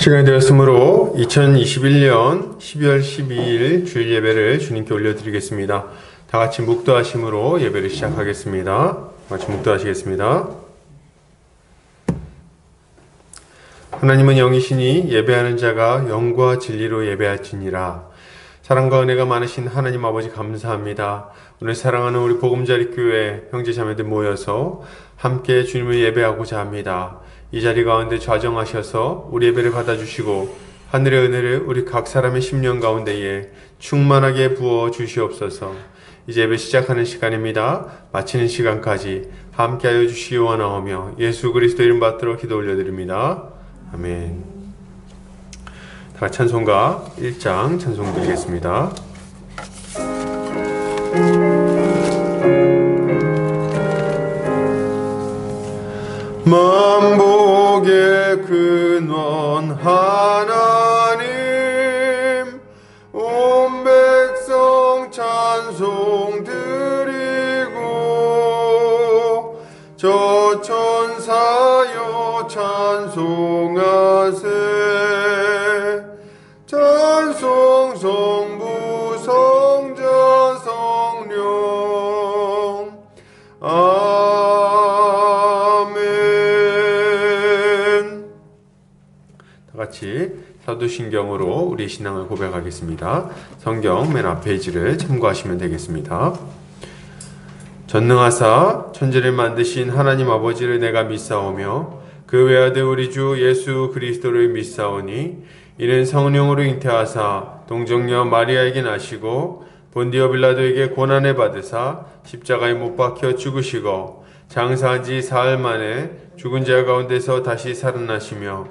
시간이 되었으므로 2021년 12월 12일 주일 예배를 주님께 올려드리겠습니다. 다 같이 묵도하심으로 예배를 시작하겠습니다. 다 같이 묵도하시겠습니다. 하나님은 영이시니 예배하는 자가 영과 진리로 예배할지니라. 사랑과 은혜가 많으신 하나님 아버지 감사합니다. 오늘 사랑하는 우리 보금자리 교회 형제 자매들 모여서 함께 주님을 예배하고자 합니다. 이 자리 가운데 좌정하셔서 우리 예배를 받아주시고 하늘의 은혜를 우리 각 사람의 심령 가운데에 충만하게 부어 주시옵소서. 이제 예배 시작하는 시간입니다. 마치는 시간까지 함께하여 주시기 원하오며 예수 그리스도 이름 받들어 기도 올려드립니다. 아멘. 다 찬송가 1장 찬송 드리겠습니다. 만복의 근원 하나님, 온 백성 찬송 드리고 저 천사여 찬송하세. 찬송 성부 성자 성령 아멘. 다같이 사도신경으로 우리 신앙을 고백하겠습니다. 성경 맨 앞 페이지를 참고하시면 되겠습니다. 전능하사 천지를 만드신 하나님 아버지를 내가 믿사오며 그 외아들 우리 주 예수 그리스도를 믿사오니 이는 성령으로 잉태하사 동정녀 마리아에게 나시고 본디오 빌라도에게 고난을 받으사 십자가에 못 박혀 죽으시고 장사한 지 사흘 만에 죽은 자 가운데서 다시 살아나시며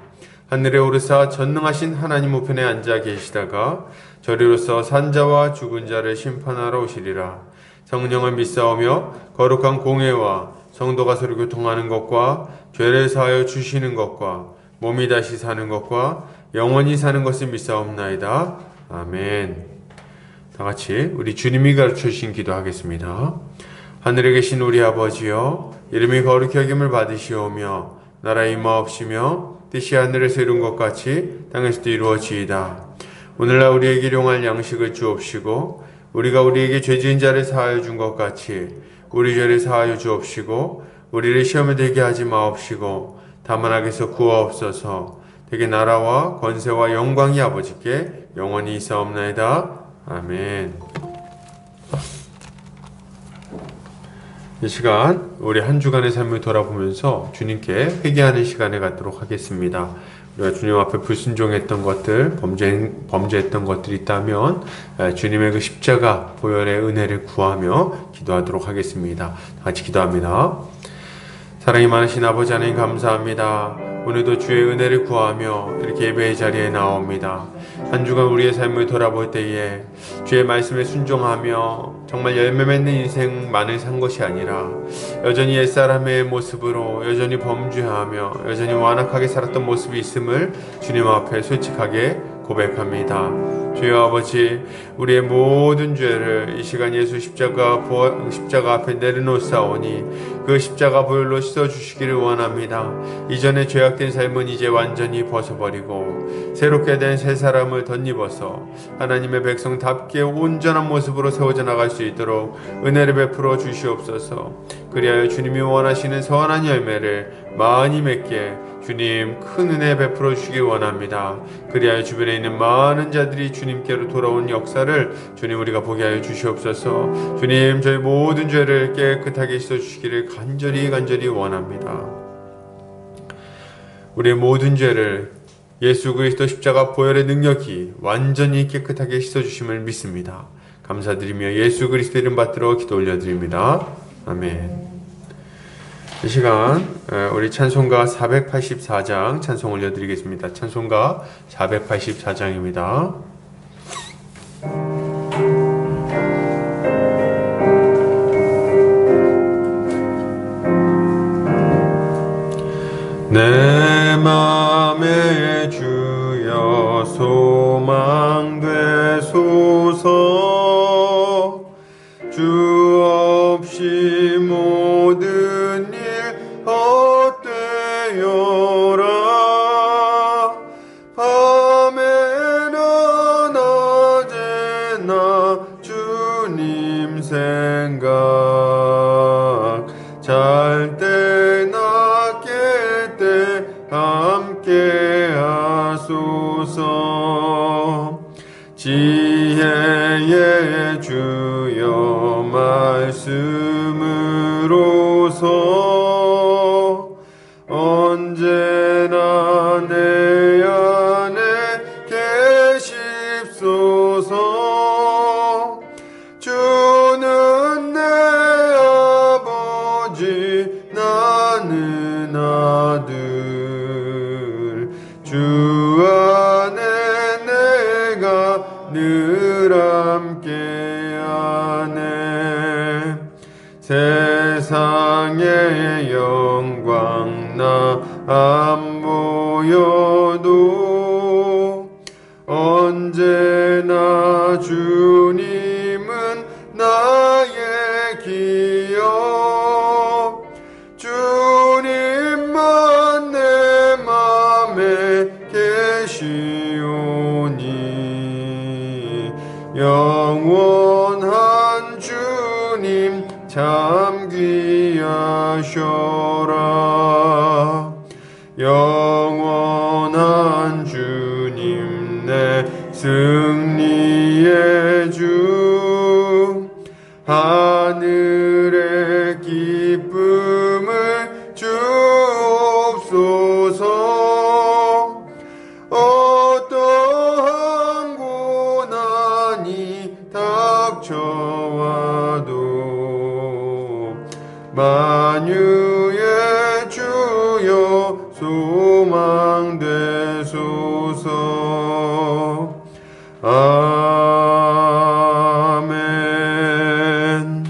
하늘에 오르사 전능하신 하나님 우편에 앉아 계시다가 저리로서 산자와 죽은 자를 심판하러 오시리라. 성령을 믿사오며 거룩한 공회와 성도가 서로 교통하는 것과 죄를 사하여 주시는 것과 몸이 다시 사는 것과 영원히 사는 것을 믿사옵나이다. 아멘. 다같이 우리 주님이 가르쳐주신 기도하겠습니다. 하늘에 계신 우리 아버지여, 이름이 거룩히 여김을 받으시오며 나라의 임하옵시며 뜻이 하늘에서 이룬 것 같이 땅에서도 이루어지이다. 오늘날 우리에게 일용할 양식을 주옵시고 우리가 우리에게 죄 지은 자를 사하여 준 것 같이 우리 죄를 사하여 주옵시고 우리를 시험에 들게 하지 마옵시고 다만 악에서 구하옵소서. 되게 나라와 권세와 영광이 아버지께 영원히 있사옵나이다. 아멘. 이 시간 우리 한 주간의 삶을 돌아보면서 주님께 회개하는 시간을 갖도록 하겠습니다. 우리가 주님 앞에 불순종했던 것들, 범죄했던 것들이 있다면 주님의 그 십자가 보혈의 은혜를 구하며 기도하도록 하겠습니다. 다 같이 기도합니다. 사랑이 많으신 아버지 하나님 감사합니다. 오늘도 주의 은혜를 구하며 이렇게 예배의 자리에 나옵니다. 한 주간 우리의 삶을 돌아볼 때에 주의 말씀에 순종하며 정말 열매 맺는 인생만을 산 것이 아니라 여전히 옛사람의 모습으로 여전히 범죄하며 여전히 완악하게 살았던 모습이 있음을 주님 앞에 솔직하게 고백합니다. 주여 아버지, 우리의 모든 죄를 이 시간 예수 십자가 앞에 내려놓사오니 그 십자가 보혈로 씻어주시기를 원합니다. 이전에 죄악된 삶은 이제 완전히 벗어버리고 새롭게 된 새 사람을 덧입어서 하나님의 백성답게 온전한 모습으로 세워져 나갈 수 있도록 은혜를 베풀어 주시옵소서. 그리하여 주님이 원하시는 선한 열매를 많이 맺게 주님 큰 은혜 베풀어 주시기 원합니다. 그리하여 주변에 있는 많은 자들이 주님께로 돌아온 역사를 주님 우리가 보게 하여 주시옵소서. 주님 저희 모든 죄를 깨끗하게 씻어주시기를 간절히 원합니다. 우리의 모든 죄를 예수 그리스도 십자가 보혈의 능력이 완전히 깨끗하게 씻어주심을 믿습니다. 감사드리며 예수 그리스도 이름 받들어 기도 올려드립니다. 아멘. 이 시간 우리 찬송가 484장 찬송 올려드리겠습니다. 찬송가 484장입니다. 내 맘에 주여 소망 되소서. 주 없이 모든 일 헛되어라. 하소서. 지혜의 주여 말씀으로서 언제나 내 안에 계십소서. 주는 내 아버지 나는 아들. 주 안에 내가 늘 함께하네. 세상의 영광 나 안 보여도 언제나 주님은 나의 기억. 주님만 내 맘에 계시오니 영원한 주님 참 귀하셔라. 영원한 주님 내 승리의 주. 하늘의 기쁨을 주옵소서. 어떠한 고난이 닥쳐와도 만유의 주여 소망되소서. 아멘.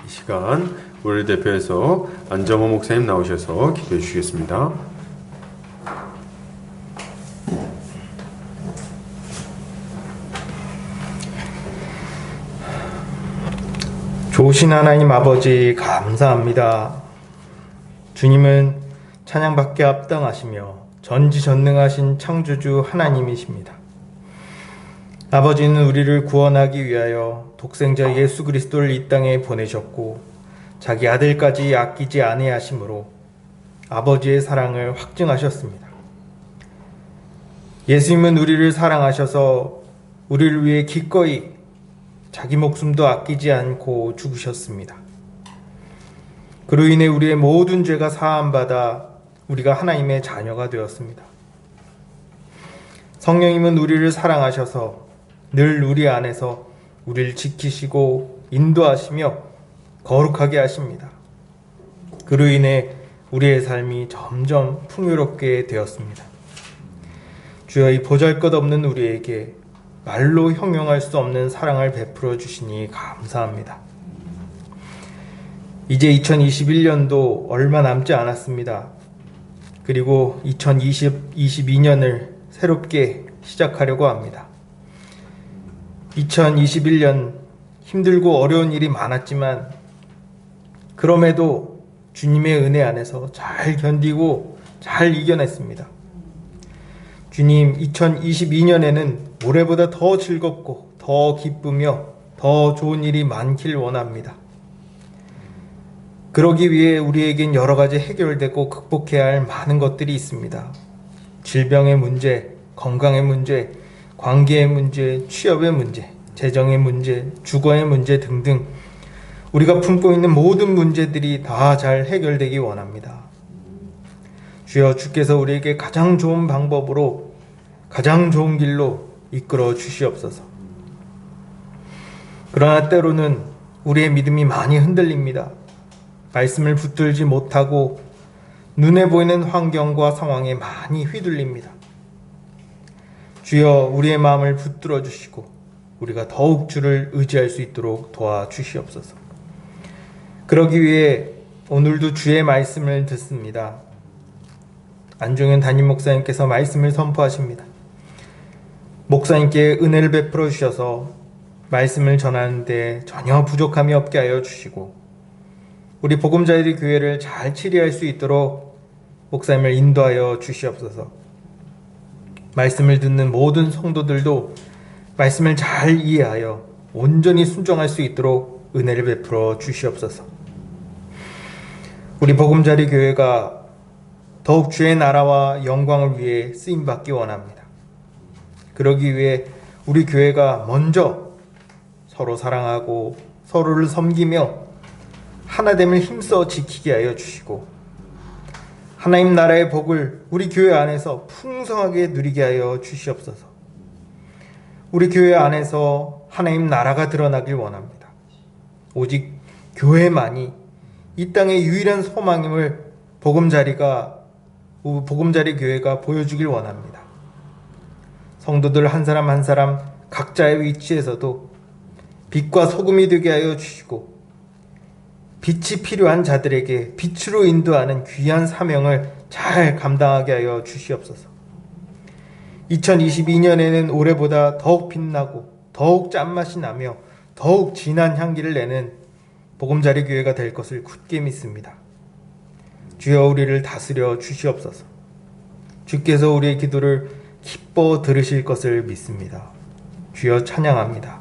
이 시간 우리를 대표해서 안정호 목사님 나오셔서 기도해 주시겠습니다. 좋으신 하나님 아버지 감사합니다. 주님은 찬양받게 합당하시며 전지전능하신 창조주 하나님이십니다. 아버지는 우리를 구원하기 위하여 독생자 예수 그리스도를 이 땅에 보내셨고 자기 아들까지 아끼지 아니하심으로 아버지의 사랑을 확증하셨습니다. 예수님은 우리를 사랑하셔서 우리를 위해 기꺼이 자기 목숨도 아끼지 않고 죽으셨습니다. 그로 인해 우리의 모든 죄가 사함받아 우리가 하나님의 자녀가 되었습니다. 성령님은 우리를 사랑하셔서 늘 우리 안에서 우리를 지키시고 인도하시며 거룩하게 하십니다. 그로 인해 우리의 삶이 점점 풍요롭게 되었습니다. 주여, 이 보잘것없는 우리에게 말로 형용할 수 없는 사랑을 베풀어 주시니 감사합니다. 이제 2021년도 얼마 남지 않았습니다. 그리고 2022년을 새롭게 시작하려고 합니다. 2021년 힘들고 어려운 일이 많았지만 그럼에도 주님의 은혜 안에서 잘 견디고 잘 이겨냈습니다. 주님, 2022년에는 올해보다 더 즐겁고 더 기쁘며 더 좋은 일이 많길 원합니다. 그러기 위해 우리에겐 여러 가지 해결되고 극복해야 할 많은 것들이 있습니다. 질병의 문제, 건강의 문제, 관계의 문제, 취업의 문제, 재정의 문제, 주거의 문제 등등 우리가 품고 있는 모든 문제들이 다 잘 해결되기 원합니다. 주여, 주께서 우리에게 가장 좋은 방법으로 가장 좋은 길로 이끌어 주시옵소서. 그러나 때로는 우리의 믿음이 많이 흔들립니다. 말씀을 붙들지 못하고 눈에 보이는 환경과 상황에 많이 휘둘립니다. 주여, 우리의 마음을 붙들어 주시고 우리가 더욱 주를 의지할 수 있도록 도와주시옵소서. 그러기 위해 오늘도 주의 말씀을 듣습니다. 안종현 담임 목사님께서 말씀을 선포하십니다. 목사님께 은혜를 베풀어 주셔서 말씀을 전하는데 전혀 부족함이 없게 하여 주시고 우리 복음자들이 교회를 잘 치리할 수 있도록 목사님을 인도하여 주시옵소서. 말씀을 듣는 모든 성도들도 말씀을 잘 이해하여 온전히 순종할 수 있도록 은혜를 베풀어 주시옵소서. 우리 복음자리 교회가 더욱 주의 나라와 영광을 위해 쓰임받기 원합니다. 그러기 위해 우리 교회가 먼저 서로 사랑하고 서로를 섬기며 하나됨을 힘써 지키게 하여 주시고 하나님 나라의 복을 우리 교회 안에서 풍성하게 누리게 하여 주시옵소서. 우리 교회 안에서 하나님 나라가 드러나길 원합니다. 오직 교회만이 이 땅의 유일한 소망임을 보금자리 교회가 보여주길 원합니다. 성도들 한 사람 한 사람 각자의 위치에서도 빛과 소금이 되게 하여 주시고 빛이 필요한 자들에게 빛으로 인도하는 귀한 사명을 잘 감당하게 하여 주시옵소서. 2022년에는 올해보다 더욱 빛나고 더욱 짠맛이 나며 더욱 진한 향기를 내는 보금자리 교회가 될 것을 굳게 믿습니다. 주여 우리를 다스려 주시옵소서. 주께서 우리의 기도를 기뻐 들으실 것을 믿습니다. 주여 찬양합니다.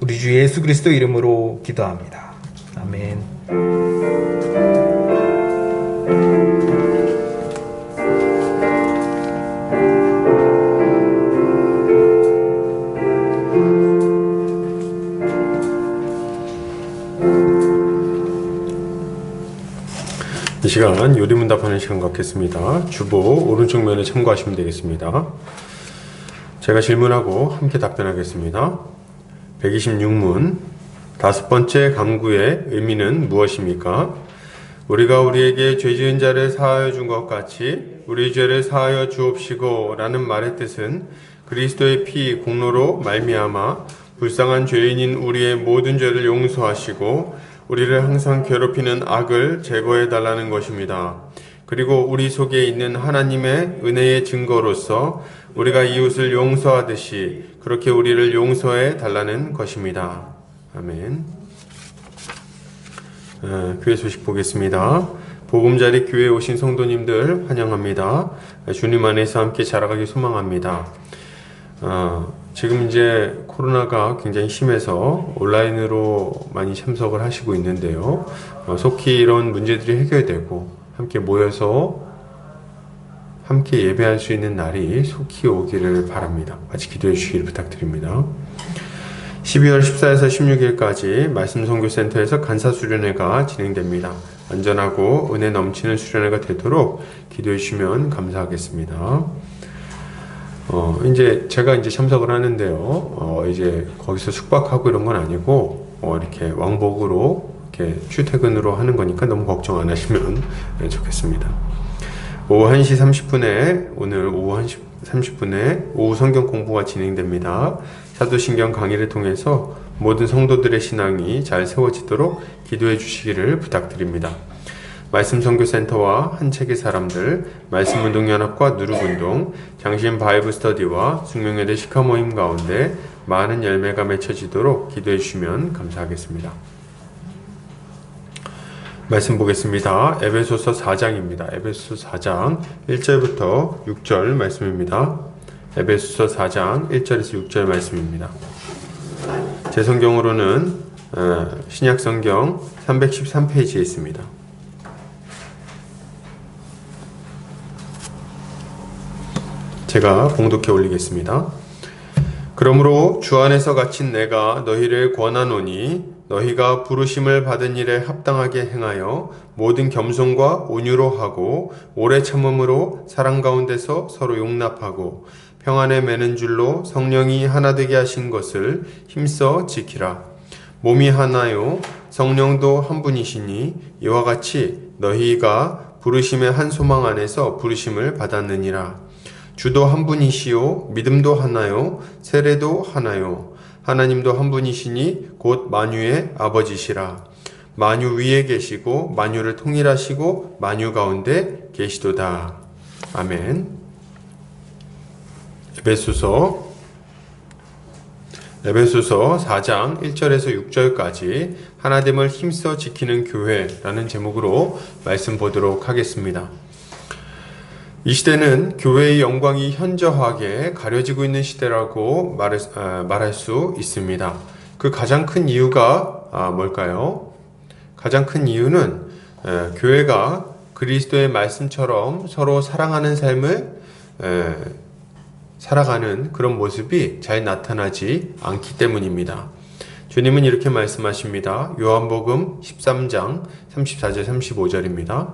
우리 주 예수 그리스도 이름으로 기도합니다. 아멘. 이 시간 요리문답하는 시간 갖겠습니다. 주보 오른쪽 면에 참고하시면 되겠습니다. 제가 질문하고 함께 답변하겠습니다. 126문 다섯 번째 강구의 의미는 무엇입니까? 우리가 우리에게 죄 지은 자를 사하여 준 것 같이 우리 죄를 사하여 주옵시고 라는 말의 뜻은 그리스도의 피 공로로 말미암아 불쌍한 죄인인 우리의 모든 죄를 용서하시고 우리를 항상 괴롭히는 악을 제거해 달라는 것입니다. 그리고 우리 속에 있는 하나님의 은혜의 증거로서 우리가 이웃을 용서하듯이 그렇게 우리를 용서해 달라는 것입니다. 아멘. 교회 소식 보겠습니다. 보금자리 교회에 오신 성도님들 환영합니다. 주님 안에서 함께 자라가길 소망합니다. 지금 이제 코로나가 굉장히 심해서 온라인으로 많이 참석을 하시고 있는데요. 속히 이런 문제들이 해결되고 함께 모여서 함께 예배할 수 있는 날이 속히 오기를 바랍니다. 같이 기도해 주시기를 부탁드립니다. 12월 14일에서 16일까지 말씀 선교센터에서 간사 수련회가 진행됩니다. 안전하고 은혜 넘치는 수련회가 되도록 기도해 주시면 감사하겠습니다. 이제 제가 참석을 하는데요. 이제 거기서 숙박하고 이런 건 아니고, 이렇게 왕복으로, 이렇게 출퇴근으로 하는 거니까 너무 걱정 안 하시면 좋겠습니다. 오후 1시 30분에, 오늘 오후 1시 30분에 오후 성경 공부가 진행됩니다. 사도신경 강의를 통해서 모든 성도들의 신앙이 잘 세워지도록 기도해 주시기를 부탁드립니다. 말씀 선교센터와 한책의 사람들, 말씀운동연합과 누룩운동, 장신 바이블 스터디와 숙명여대 시카 모임 가운데 많은 열매가 맺혀지도록 기도해 주시면 감사하겠습니다. 말씀 보겠습니다. 에베소서 4장입니다. 에베소서 4장 1절부터 6절 말씀입니다. 에베소서 4장 1절에서 6절 말씀입니다. 제 성경으로는 신약성경 313페이지에 있습니다. 제가 봉독해 올리겠습니다. 그러므로 주 안에서 갇힌 내가 너희를 권하노니 너희가 부르심을 받은 일에 합당하게 행하여 모든 겸손과 온유로 하고 오래 참음으로 사랑 가운데서 서로 용납하고 평안에 매는 줄로 성령이 하나 되게 하신 것을 힘써 지키라. 몸이 하나요 성령도 한 분이시니 이와 같이 너희가 부르심의 한 소망 안에서 부르심을 받았느니라. 주도 한 분이시요 믿음도 하나요 세례도 하나요 하나님도 한 분이시니 곧 만유의 아버지시라. 만유 위에 계시고 만유를 통일하시고 만유 가운데 계시도다. 아멘. 에베소서 4장 1절에서 6절까지 하나됨을 힘써 지키는 교회라는 제목으로 말씀 보도록 하겠습니다. 이 시대는 교회의 영광이 현저하게 가려지고 있는 시대라고 말할 수 있습니다. 그 가장 큰 이유가 뭘까요? 가장 큰 이유는 교회가 그리스도의 말씀처럼 서로 사랑하는 삶을 살아가는 그런 모습이 잘 나타나지 않기 때문입니다. 주님은 이렇게 말씀하십니다. 요한복음 13장 34절 35절입니다.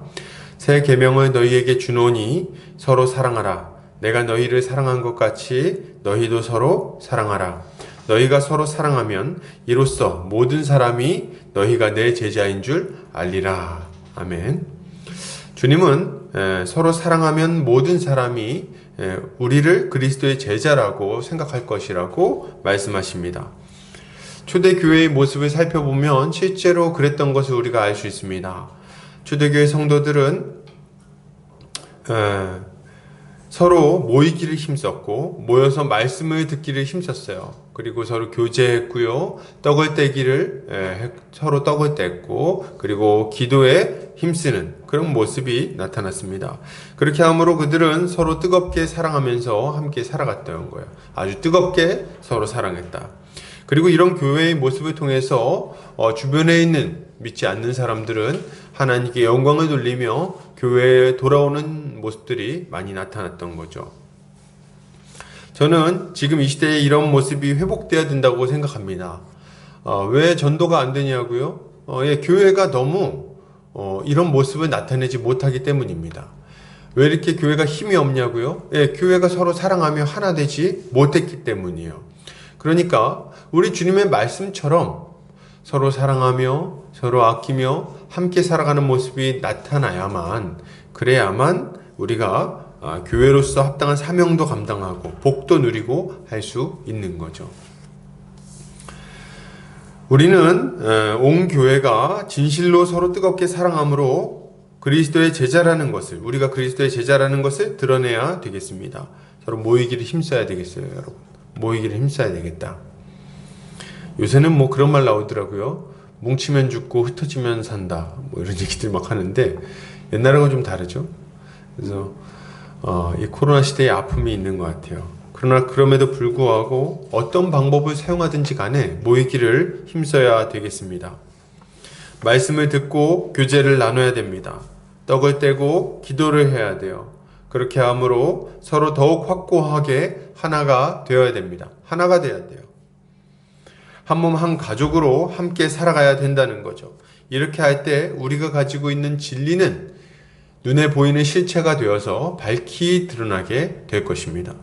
새 계명을 너희에게 주노니 서로 사랑하라. 내가 너희를 사랑한 것 같이 너희도 서로 사랑하라. 너희가 서로 사랑하면 이로써 모든 사람이 너희가 내 제자인 줄 알리라. 아멘. 주님은 서로 사랑하면 모든 사람이 우리를 그리스도의 제자라고 생각할 것이라고 말씀하십니다. 초대교회의 모습을 살펴보면 실제로 그랬던 것을 우리가 알 수 있습니다. 초대교회 성도들은 서로 모이기를 힘썼고 모여서 말씀을 듣기를 힘썼어요. 그리고 서로 교제했고요. 떡을 떼기를 서로 떡을 뗐고 그리고 기도에 힘쓰는 그런 모습이 나타났습니다. 그렇게 함으로 그들은 서로 뜨겁게 사랑하면서 함께 살아갔다는 거예요. 아주 뜨겁게 서로 사랑했다. 그리고 이런 교회의 모습을 통해서 주변에 있는 믿지 않는 사람들은 하나님께 영광을 돌리며 교회에 돌아오는 모습들이 많이 나타났던 거죠. 저는 지금 이 시대에 이런 모습이 회복되어야 된다고 생각합니다. 왜 전도가 안 되냐고요? 교회가 너무 이런 모습을 나타내지 못하기 때문입니다. 왜 이렇게 교회가 힘이 없냐고요? 교회가 서로 사랑하며 하나 되지 못했기 때문이에요. 그러니까 우리 주님의 말씀처럼 서로 사랑하며 서로 아끼며 함께 살아가는 모습이 나타나야만 그래야만 우리가 교회로서 합당한 사명도 감당하고 복도 누리고 할 수 있는 거죠. 우리는 온 교회가 진실로 서로 뜨겁게 사랑함으로 그리스도의 제자라는 것을 우리가 그리스도의 제자라는 것을 드러내야 되겠습니다. 서로 모이기를 힘써야 되겠어요, 여러분. 모이기를 힘써야 되겠다. 요새는 뭐 그런 말 나오더라고요. 뭉치면 죽고 흩어지면 산다. 뭐 이런 얘기들 막 하는데 옛날하고 좀 다르죠. 그래서 이 코로나 시대에 아픔이 있는 것 같아요. 그러나 그럼에도 불구하고 어떤 방법을 사용하든지 간에 모이기를 힘써야 되겠습니다. 말씀을 듣고 교제를 나눠야 됩니다. 떡을 떼고 기도를 해야 돼요. 그렇게 함으로 서로 더욱 확고하게 하나가 되어야 됩니다. 하나가 되어야 돼요. 한 몸 한 가족으로 함께 살아가야 된다는 거죠. 이렇게 할 때 우리가 가지고 있는 진리는 눈에 보이는 실체가 되어서 밝히 드러나게 될 것입니다.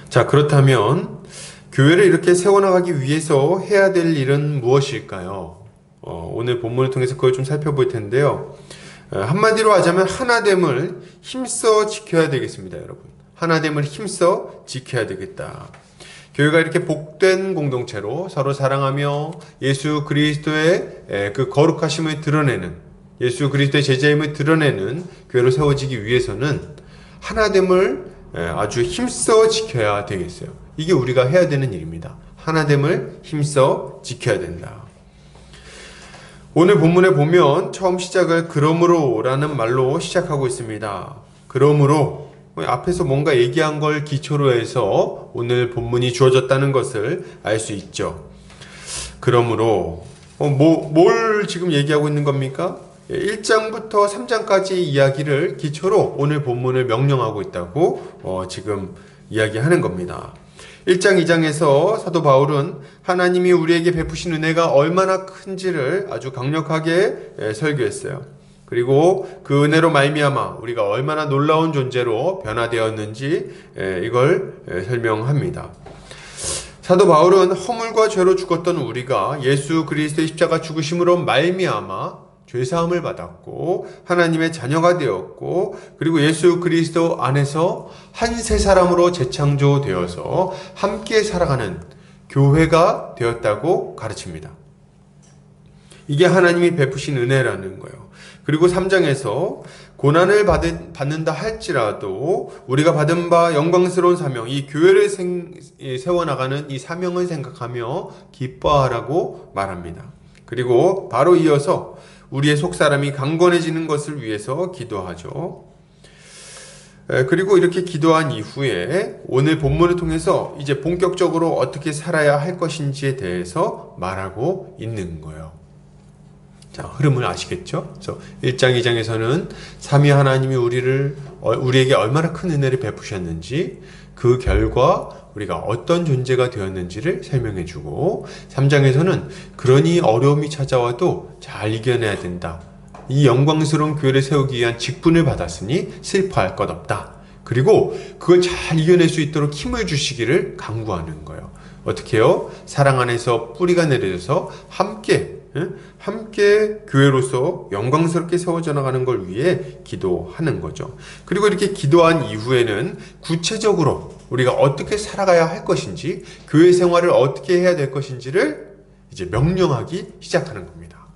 자, 그렇다면 교회를 이렇게 세워나가기 위해서 해야 될 일은 무엇일까요? 오늘 본문을 통해서 그걸 좀 살펴볼 텐데요. 한마디로 하자면 하나됨을 힘써 지켜야 되겠습니다, 여러분. 하나됨을 힘써 지켜야 되겠다. 교회가 이렇게 복된 공동체로 서로 사랑하며 예수 그리스도의 그 거룩하심을 드러내는 예수 그리스도의 제자임을 드러내는 교회로 세워지기 위해서는 하나됨을 아주 힘써 지켜야 되겠어요. 이게 우리가 해야 되는 일입니다. 하나됨을 힘써 지켜야 된다. 오늘 본문에 보면 처음 시작을 그러므로라는 말로 시작하고 있습니다. 그러므로 앞에서 뭔가 얘기한 걸 기초로 해서 오늘 본문이 주어졌다는 것을 알 수 있죠. 그러므로 뭘 지금 얘기하고 있는 겁니까? 1장부터 3장까지 이야기를 기초로 오늘 본문을 명령하고 있다고 지금 이야기하는 겁니다. 1장, 2장에서 사도 바울은 하나님이 우리에게 베푸신 은혜가 얼마나 큰지를 아주 강력하게 설교했어요. 그리고 그 은혜로 말미암아 우리가 얼마나 놀라운 존재로 변화되었는지 이걸 설명합니다. 사도 바울은 허물과 죄로 죽었던 우리가 예수 그리스도의 십자가 죽으심으로 말미암아 죄사함을 받았고 하나님의 자녀가 되었고 그리고 예수 그리스도 안에서 한 새 사람으로 재창조되어서 함께 살아가는 교회가 되었다고 가르칩니다. 이게 하나님이 베푸신 은혜라는 거예요. 그리고 3장에서 고난을 받는다 할지라도 우리가 받은 바 영광스러운 사명, 이 교회를 세워나가는 이 사명을 생각하며 기뻐하라고 말합니다. 그리고 바로 이어서 우리의 속사람이 강건해지는 것을 위해서 기도하죠. 그리고 이렇게 기도한 이후에 오늘 본문을 통해서 이제 본격적으로 어떻게 살아야 할 것인지에 대해서 말하고 있는 거예요. 자, 흐름을 아시겠죠? 그래서 1장, 2장에서는 삼위 하나님이 우리에게 얼마나 큰 은혜를 베푸셨는지, 그 결과 우리가 어떤 존재가 되었는지를 설명해주고, 3장에서는 그러니 어려움이 찾아와도 잘 이겨내야 된다. 이 영광스러운 교회를 세우기 위한 직분을 받았으니 슬퍼할 것 없다. 그리고 그걸 잘 이겨낼 수 있도록 힘을 주시기를 간구하는 거예요. 어떻게 해요? 사랑 안에서 뿌리가 내려져서 함께 교회로서 영광스럽게 세워져 나가는 걸 위해 기도하는 거죠. 그리고 이렇게 기도한 이후에는 구체적으로 우리가 어떻게 살아가야 할 것인지, 교회 생활을 어떻게 해야 될 것인지를 이제 명령하기 시작하는 겁니다.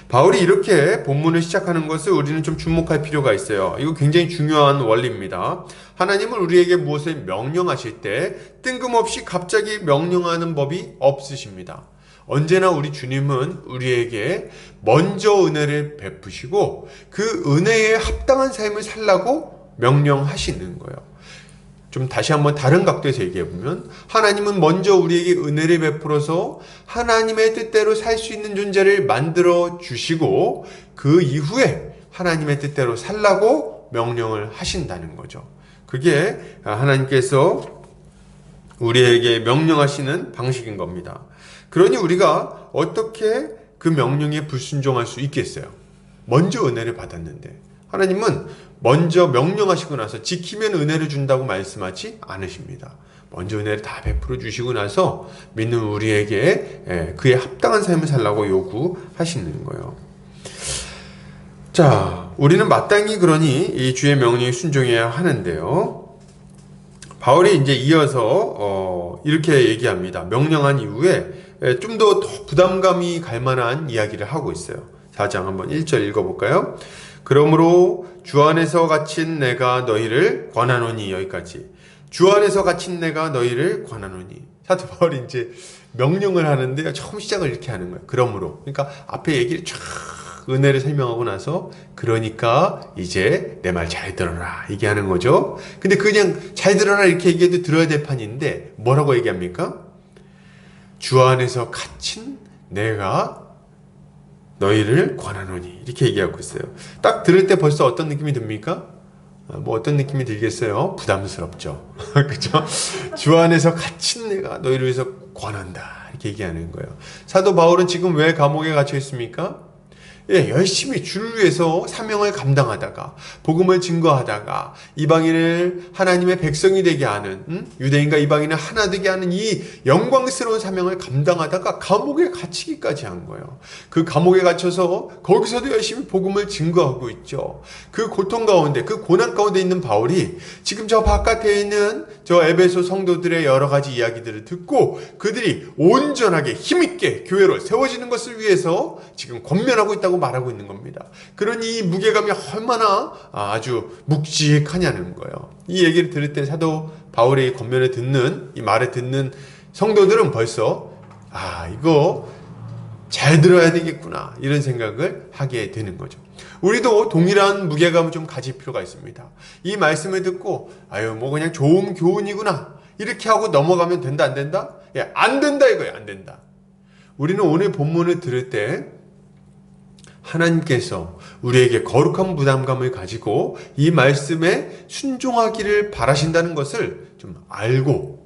바울이 이렇게 본문을 시작하는 것을 우리는 좀 주목할 필요가 있어요. 이거 굉장히 중요한 원리입니다. 하나님은 우리에게 무엇을 명령하실 때 뜬금없이 갑자기 명령하는 법이 없으십니다. 언제나 우리 주님은 우리에게 먼저 은혜를 베푸시고 그 은혜에 합당한 삶을 살라고 명령하시는 거예요. 좀 다시 한번 다른 각도에서 얘기해보면, 하나님은 먼저 우리에게 은혜를 베풀어서 하나님의 뜻대로 살 수 있는 존재를 만들어 주시고, 그 이후에 하나님의 뜻대로 살라고 명령을 하신다는 거죠. 그게 하나님께서 우리에게 명령하시는 방식인 겁니다. 그러니 우리가 어떻게 그 명령에 불순종할 수 있겠어요? 먼저 은혜를 받았는데 하나님은 먼저 명령하시고 나서 지키면 은혜를 준다고 말씀하지 않으십니다. 먼저 은혜를 다 베풀어 주시고 나서 믿는 우리에게 그에 합당한 삶을 살라고 요구하시는 거예요. 자, 우리는 마땅히 그러니 이 주의 명령에 순종해야 하는데요. 바울이 이제 이어서 이렇게 얘기합니다. 명령한 이후에 좀 더 부담감이 갈 만한 이야기를 하고 있어요. 4장 한번 1절 읽어볼까요? 그러므로 주 안에서 갇힌 내가 너희를 권하노니, 여기까지. 주 안에서 갇힌 내가 너희를 권하노니. 사도 바울이 이제 명령을 하는데 처음 시작을 이렇게 하는 거예요. 그러므로. 그러니까 앞에 얘기를 쫙 은혜를 설명하고 나서 그러니까 이제 내 말 잘 들어라 얘기하는 거죠. 근데 그냥 잘 들어라 이렇게 얘기해도 들어야 될 판인데 뭐라고 얘기합니까? 주 안에서 갇힌 내가 너희를 권하노니, 이렇게 얘기하고 있어요. 딱 들을 때 벌써 어떤 느낌이 듭니까? 뭐 어떤 느낌이 들겠어요? 부담스럽죠. 그죠? 주 안에서 갇힌 내가 너희를 위해서 권한다, 이렇게 얘기하는 거예요. 사도 바울은 지금 왜 감옥에 갇혀 있습니까? 열심히 주를 위해서 사명을 감당하다가 복음을 증거하다가 이방인을 하나님의 백성이 되게 하는, 유대인과 이방인을 하나 되게 하는 이 영광스러운 사명을 감당하다가 감옥에 갇히기까지 한 거예요. 그 감옥에 갇혀서 거기서도 열심히 복음을 증거하고 있죠. 그 고통 가운데, 그 고난 가운데 있는 바울이 지금 저 바깥에 있는 저 에베소 성도들의 여러 가지 이야기들을 듣고 그들이 온전하게 힘있게 교회로 세워지는 것을 위해서 지금 권면하고 있다고 말하고 있는 겁니다. 그러니 이 무게감이 얼마나 아주 묵직하냐는 거예요. 이 얘기를 들을 때 사도 바울의 권면을 듣는, 이 말을 듣는 성도들은 벌써 이거 잘 들어야 되겠구나, 이런 생각을 하게 되는 거죠. 우리도 동일한 무게감을 좀 가질 필요가 있습니다. 이 말씀을 듣고 뭐 그냥 좋은 교훈이구나 이렇게 하고 넘어가면 된다, 안 된다? 안 된다 이거예요. 안 된다. 우리는 오늘 본문을 들을 때 하나님께서 우리에게 거룩한 부담감을 가지고 이 말씀에 순종하기를 바라신다는 것을 좀 알고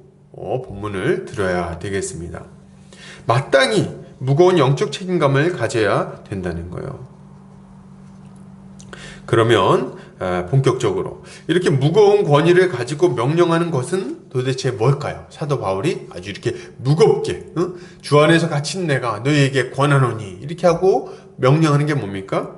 본문을 들어야 되겠습니다. 마땅히 무거운 영적 책임감을 가져야 된다는 거예요. 그러면 본격적으로 이렇게 무거운 권위를 가지고 명령하는 것은 도대체 뭘까요? 사도 바울이 아주 이렇게 무겁게 주 안에서 갇힌 내가 너희에게 권하노니 이렇게 하고 명령하는 게 뭡니까?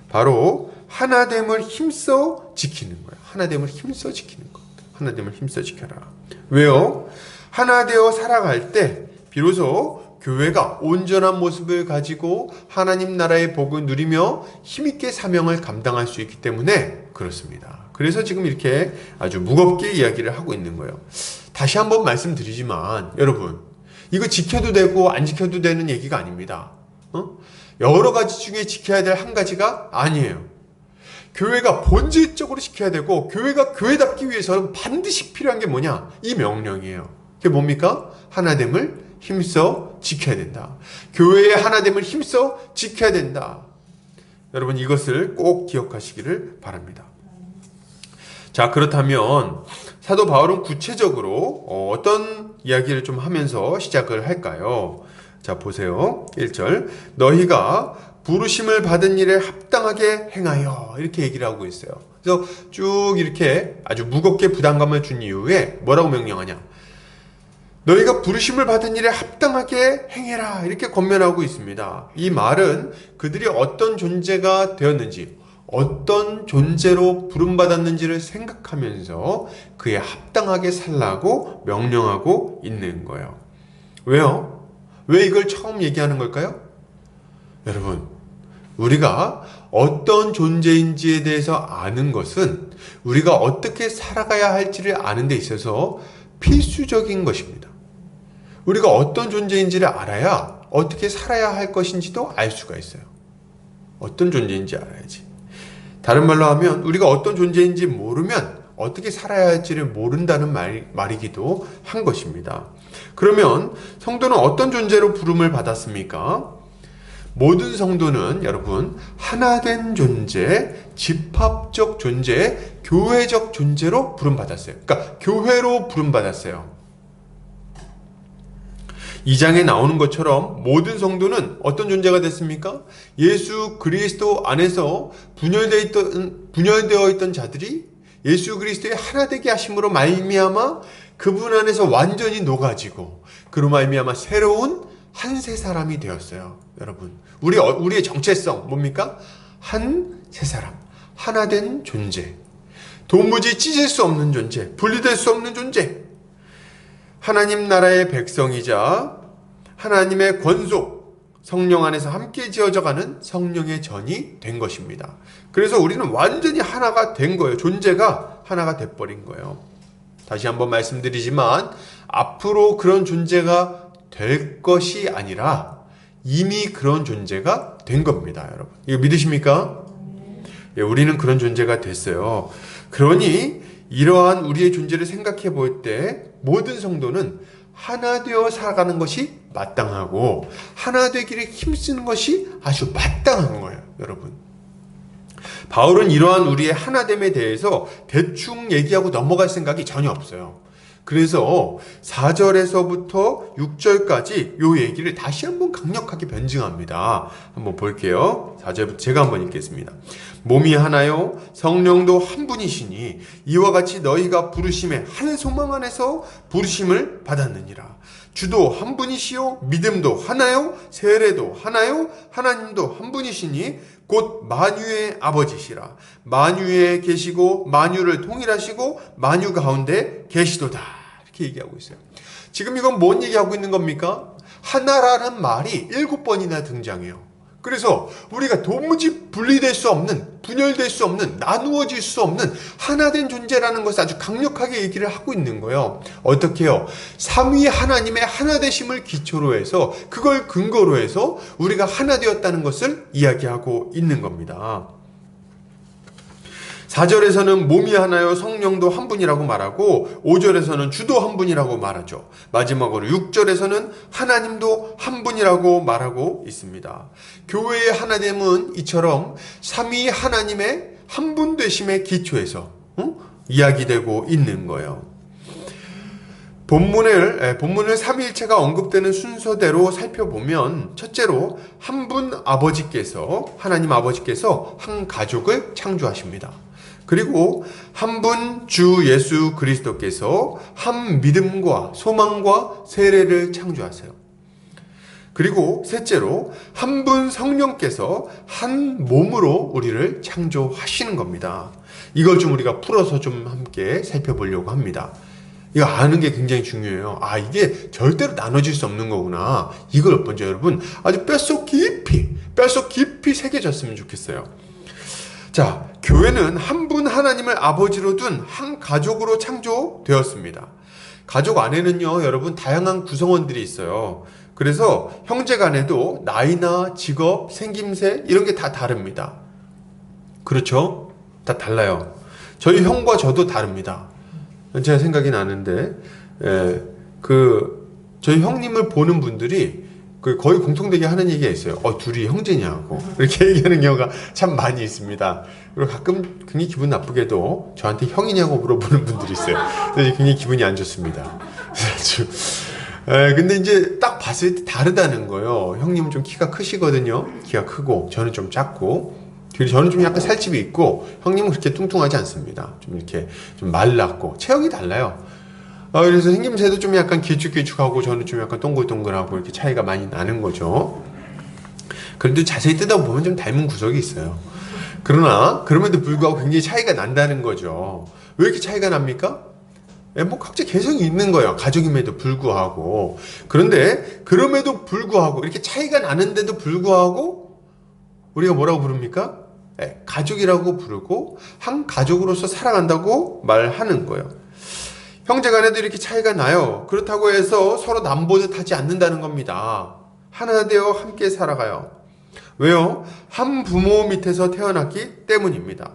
바로 하나됨을 힘써 지키는 거예요. 하나됨을 힘써 지키는 것. 하나됨을 힘써 지켜라. 왜요? 하나 되어 살아갈 때 비로소 교회가 온전한 모습을 가지고 하나님 나라의 복을 누리며 힘있게 사명을 감당할 수 있기 때문에 그렇습니다. 그래서 지금 이렇게 아주 무겁게 이야기를 하고 있는 거예요. 다시 한번 말씀드리지만 여러분, 이거 지켜도 되고 안 지켜도 되는 얘기가 아닙니다. 여러 가지 중에 지켜야 될 한 가지가 아니에요. 교회가 본질적으로 지켜야 되고 교회가 교회답기 위해서는 반드시 필요한 게 뭐냐? 이 명령이에요. 그게 뭡니까? 하나됨을 힘써 지켜야 된다. 교회의 하나됨을 힘써 지켜야 된다. 여러분 이것을 꼭 기억하시기를 바랍니다. 자, 그렇다면 사도 바울은 구체적으로 어떤 이야기를 좀 하면서 시작을 할까요? 자, 보세요. 1절. 너희가 부르심을 받은 일에 합당하게 행하여, 이렇게 얘기를 하고 있어요. 그래서 쭉 이렇게 아주 무겁게 부담감을 준 이후에 뭐라고 명령하냐? 너희가 부르심을 받은 일에 합당하게 행해라, 이렇게 권면하고 있습니다. 이 말은 그들이 어떤 존재가 되었는지, 어떤 존재로 부름받았는지를 생각하면서 그에 합당하게 살라고 명령하고 있는 거예요. 왜요? 왜 이걸 처음 얘기하는 걸까요? 여러분, 우리가 어떤 존재인지에 대해서 아는 것은 우리가 어떻게 살아가야 할지를 아는 데 있어서 필수적인 것입니다. 우리가 어떤 존재인지를 알아야 어떻게 살아야 할 것인지도 알 수가 있어요. 어떤 존재인지 알아야지. 다른 말로 하면 우리가 어떤 존재인지 모르면 어떻게 살아야 할지를 모른다는 말이기도 한 것입니다. 그러면 성도는 어떤 존재로 부름을 받았습니까? 모든 성도는 여러분 하나된 존재, 집합적 존재, 교회적 존재로 부름받았어요. 그러니까 교회로 부름받았어요. 2장에 나오는 것처럼 모든 성도는 어떤 존재가 됐습니까? 예수 그리스도 안에서 분열되어 있던 자들이 예수 그리스도의 하나 되게 하심으로 말미암아 그분 안에서 완전히 녹아지고 그로 말미암아 새로운 한 세 사람이 되었어요. 여러분, 우리의 정체성 뭡니까? 한 세 사람, 하나 된 존재, 도무지 찢을 수 없는 존재, 분리될 수 없는 존재, 하나님 나라의 백성이자 하나님의 권속, 성령 안에서 함께 지어져가는 성령의 전이 된 것입니다. 그래서 우리는 완전히 하나가 된 거예요. 존재가 하나가 돼버린 거예요. 다시 한번 말씀드리지만 앞으로 그런 존재가 될 것이 아니라 이미 그런 존재가 된 겁니다. 여러분, 이거 믿으십니까? 예, 우리는 그런 존재가 됐어요. 그러니 이러한 우리의 존재를 생각해 볼 때 모든 성도는 하나 되어 살아가는 것이 마땅하고 하나 되기를 힘쓰는 것이 아주 마땅한 거예요. 여러분, 바울은 이러한 우리의 하나됨에 대해서 대충 얘기하고 넘어갈 생각이 전혀 없어요. 그래서 4절에서부터 6절까지 이 얘기를 다시 한번 강력하게 변증합니다. 한번 볼게요. 4절부터 제가 한번 읽겠습니다. 몸이 하나요 성령도 한 분이시니 이와 같이 너희가 부르심의 한 소망 안에서 부르심을 받았느니라. 주도 한 분이시요 믿음도 하나요 세례도 하나요 하나님도 한 분이시니 곧 만유의 아버지시라. 만유에 계시고 만유를 통일하시고 만유 가운데 계시도다. 이렇게 얘기하고 있어요. 지금 이건 뭔 얘기하고 있는 겁니까? 하나라는 말이 7번이나 등장해요. 그래서 우리가 도무지 분리될 수 없는, 분열될 수 없는, 나누어질 수 없는 하나된 존재라는 것을 아주 강력하게 얘기를 하고 있는 거예요. 어떻게 해요? 삼위 하나님의 하나되심을 기초로 해서 그걸 근거로 해서 우리가 하나 되었다는 것을 이야기하고 있는 겁니다. 4절에서는 몸이 하나요 성령도 한 분이라고 말하고 5절에서는 주도 한 분이라고 말하죠. 마지막으로 6절에서는 하나님도 한 분이라고 말하고 있습니다. 교회의 하나됨은 이처럼 삼위 하나님의 한 분 되심의 기초에서 이야기되고 있는 거예요. 본문을 삼위일체가 언급되는 순서대로 살펴보면 첫째로 한 분 아버지께서, 하나님 아버지께서 한 가족을 창조하십니다. 그리고 한 분 주 예수 그리스도께서 한 믿음과 소망과 세례를 창조하세요. 그리고 셋째로 한 분 성령께서 한 몸으로 우리를 창조하시는 겁니다. 이걸 좀 우리가 풀어서 좀 함께 살펴보려고 합니다. 이거 아는 게 굉장히 중요해요. 아, 이게 절대로 나눠질 수 없는 거구나. 이걸 먼저 여러분 아주 뼛속 깊이 새겨졌으면 좋겠어요. 자, 교회는 한 분 하나님을 아버지로 둔 한 가족으로 창조되었습니다. 가족 안에는요, 여러분 다양한 구성원들이 있어요. 그래서 형제 간에도 나이나 직업, 생김새 이런 게 다 다릅니다. 그렇죠? 다 달라요. 저희 형과 저도 다릅니다. 제가 생각이 나는데, 저희 형님을 보는 분들이 거의 공통되게 하는 얘기가 있어요. 둘이 형제냐고 이렇게 얘기하는 경우가 참 많이 있습니다. 그리고 가끔 굉장히 기분 나쁘게도 저한테 형이냐고 물어보는 분들이 있어요. 그래서 굉장히 기분이 안 좋습니다. 근데 이제 딱 봤을 때 다르다는 거예요. 형님은 좀 키가 크시거든요. 키가 크고 저는 좀 작고, 그리고 저는 좀 약간 살집이 있고 형님은 그렇게 뚱뚱하지 않습니다. 좀 이렇게 좀 말랐고 체형이 달라요. 그래서 생김새도 좀 약간 길쭉길쭉하고 저는 좀 약간 동글동글하고 이렇게 차이가 많이 나는 거죠. 그런데 자세히 뜯어보면 좀 닮은 구석이 있어요. 그러나 그럼에도 불구하고 굉장히 차이가 난다는 거죠. 왜 이렇게 차이가 납니까? 뭐 각자 개성이 있는 거예요. 가족임에도 불구하고. 그런데 그럼에도 불구하고 이렇게 차이가 나는데도 불구하고 우리가 뭐라고 부릅니까? 가족이라고 부르고 한 가족으로서 살아간다고 말하는 거예요. 형제간에도 이렇게 차이가 나요. 그렇다고 해서 서로 남보듯 하지 않는다는 겁니다. 하나 되어 함께 살아가요. 왜요? 한 부모 밑에서 태어났기 때문입니다.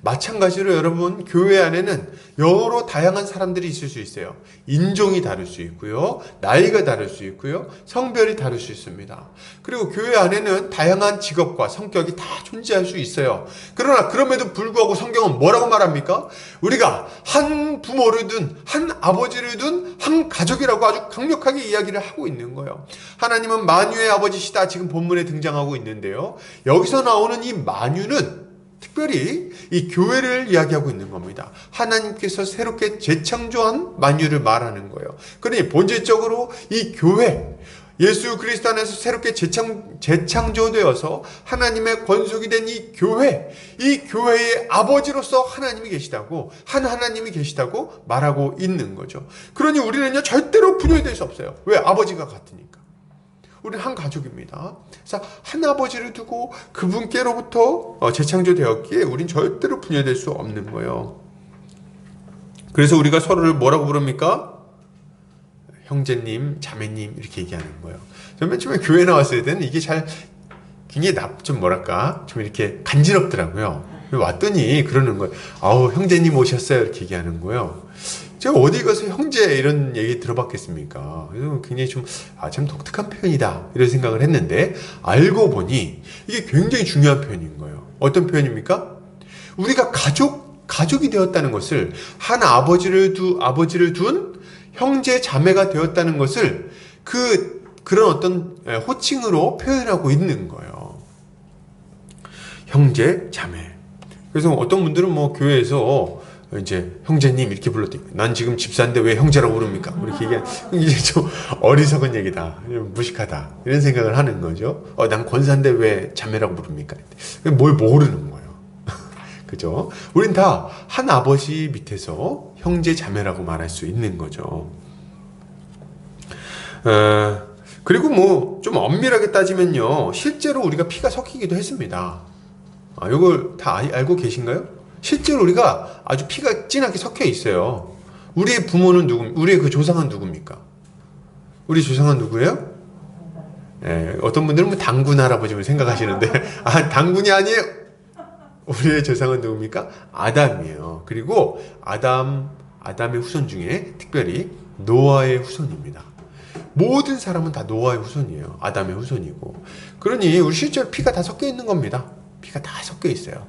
마찬가지로 여러분, 교회 안에는 여러 다양한 사람들이 있을 수 있어요. 인종이 다를 수 있고요, 나이가 다를 수 있고요, 성별이 다를 수 있습니다. 그리고 교회 안에는 다양한 직업과 성격이 다 존재할 수 있어요. 그러나 그럼에도 불구하고 성경은 뭐라고 말합니까? 우리가 한 부모를 둔, 한 아버지를 둔, 한 가족이라고 아주 강력하게 이야기를 하고 있는 거예요. 하나님은 만유의 아버지시다, 지금 본문에 등장하고 있는데요. 여기서 나오는 이 만유는 특별히 이 교회를 이야기하고 있는 겁니다. 하나님께서 새롭게 재창조한 만유를 말하는 거예요. 그러니 본질적으로 이 교회, 예수 그리스도 안에서 새롭게 재창조되어서 하나님의 권속이 된 이 교회의 아버지로서 하나님이 계시다고, 한 하나님이 계시다고 말하고 있는 거죠. 그러니 우리는요 절대로 분열될 수 없어요. 왜? 아버지가 같으니까. 우리는 한 가족입니다. 그래서 한 아버지를 두고 그분께로부터 재창조되었기에 우린 절대로 분열될 수 없는 거예요. 그래서 우리가 서로를 뭐라고 부릅니까? 형제님, 자매님 이렇게 얘기하는 거예요. 저 맨 처음에 교회 나왔을 때는 이게 굉장히 좀 좀 이렇게 간지럽더라고요. 왔더니 그러는 거예요. 형제님 오셨어요 이렇게 얘기하는 거예요. 제가 어디 가서 형제 이런 얘기 들어봤겠습니까? 그래서 굉장히 참 독특한 표현이다 이런 생각을 했는데, 알고 보니 이게 굉장히 중요한 표현인 거예요. 어떤 표현입니까? 우리가 가족이 되었다는 것을, 한 아버지를 둔 형제 자매가 되었다는 것을 그런 어떤 호칭으로 표현하고 있는 거예요. 형제 자매. 그래서 어떤 분들은 뭐 교회에서 이제 형제님 이렇게 불렀더니, 난 지금 집사인데 왜 형제라고 부릅니까? 이렇게 이게 좀 어리석은 얘기다, 무식하다 이런 생각을 하는 거죠. 난 권사인데 왜 자매라고 부릅니까? 뭘 모르는 거예요. 그죠? 우린 다 한 아버지 밑에서 형제 자매라고 말할 수 있는 거죠. 그리고 뭐 좀 엄밀하게 따지면요, 실제로 우리가 피가 섞이기도 했습니다. 이걸 다 알고 계신가요? 실제로 우리가 아주 피가 진하게 섞여 있어요. 우리의 부모는 우리의 그 조상은 누굽니까? 우리 조상은 누구예요? 어떤 분들은 뭐 당군 할아버지를 생각하시는데, 당군이 아니에요. 우리의 조상은 누굽니까? 아담이에요. 그리고 아담의 후손 중에 특별히 노아의 후손입니다. 모든 사람은 다 노아의 후손이에요. 아담의 후손이고. 그러니 우리 실제로 피가 다 섞여 있는 겁니다. 피가 다 섞여 있어요.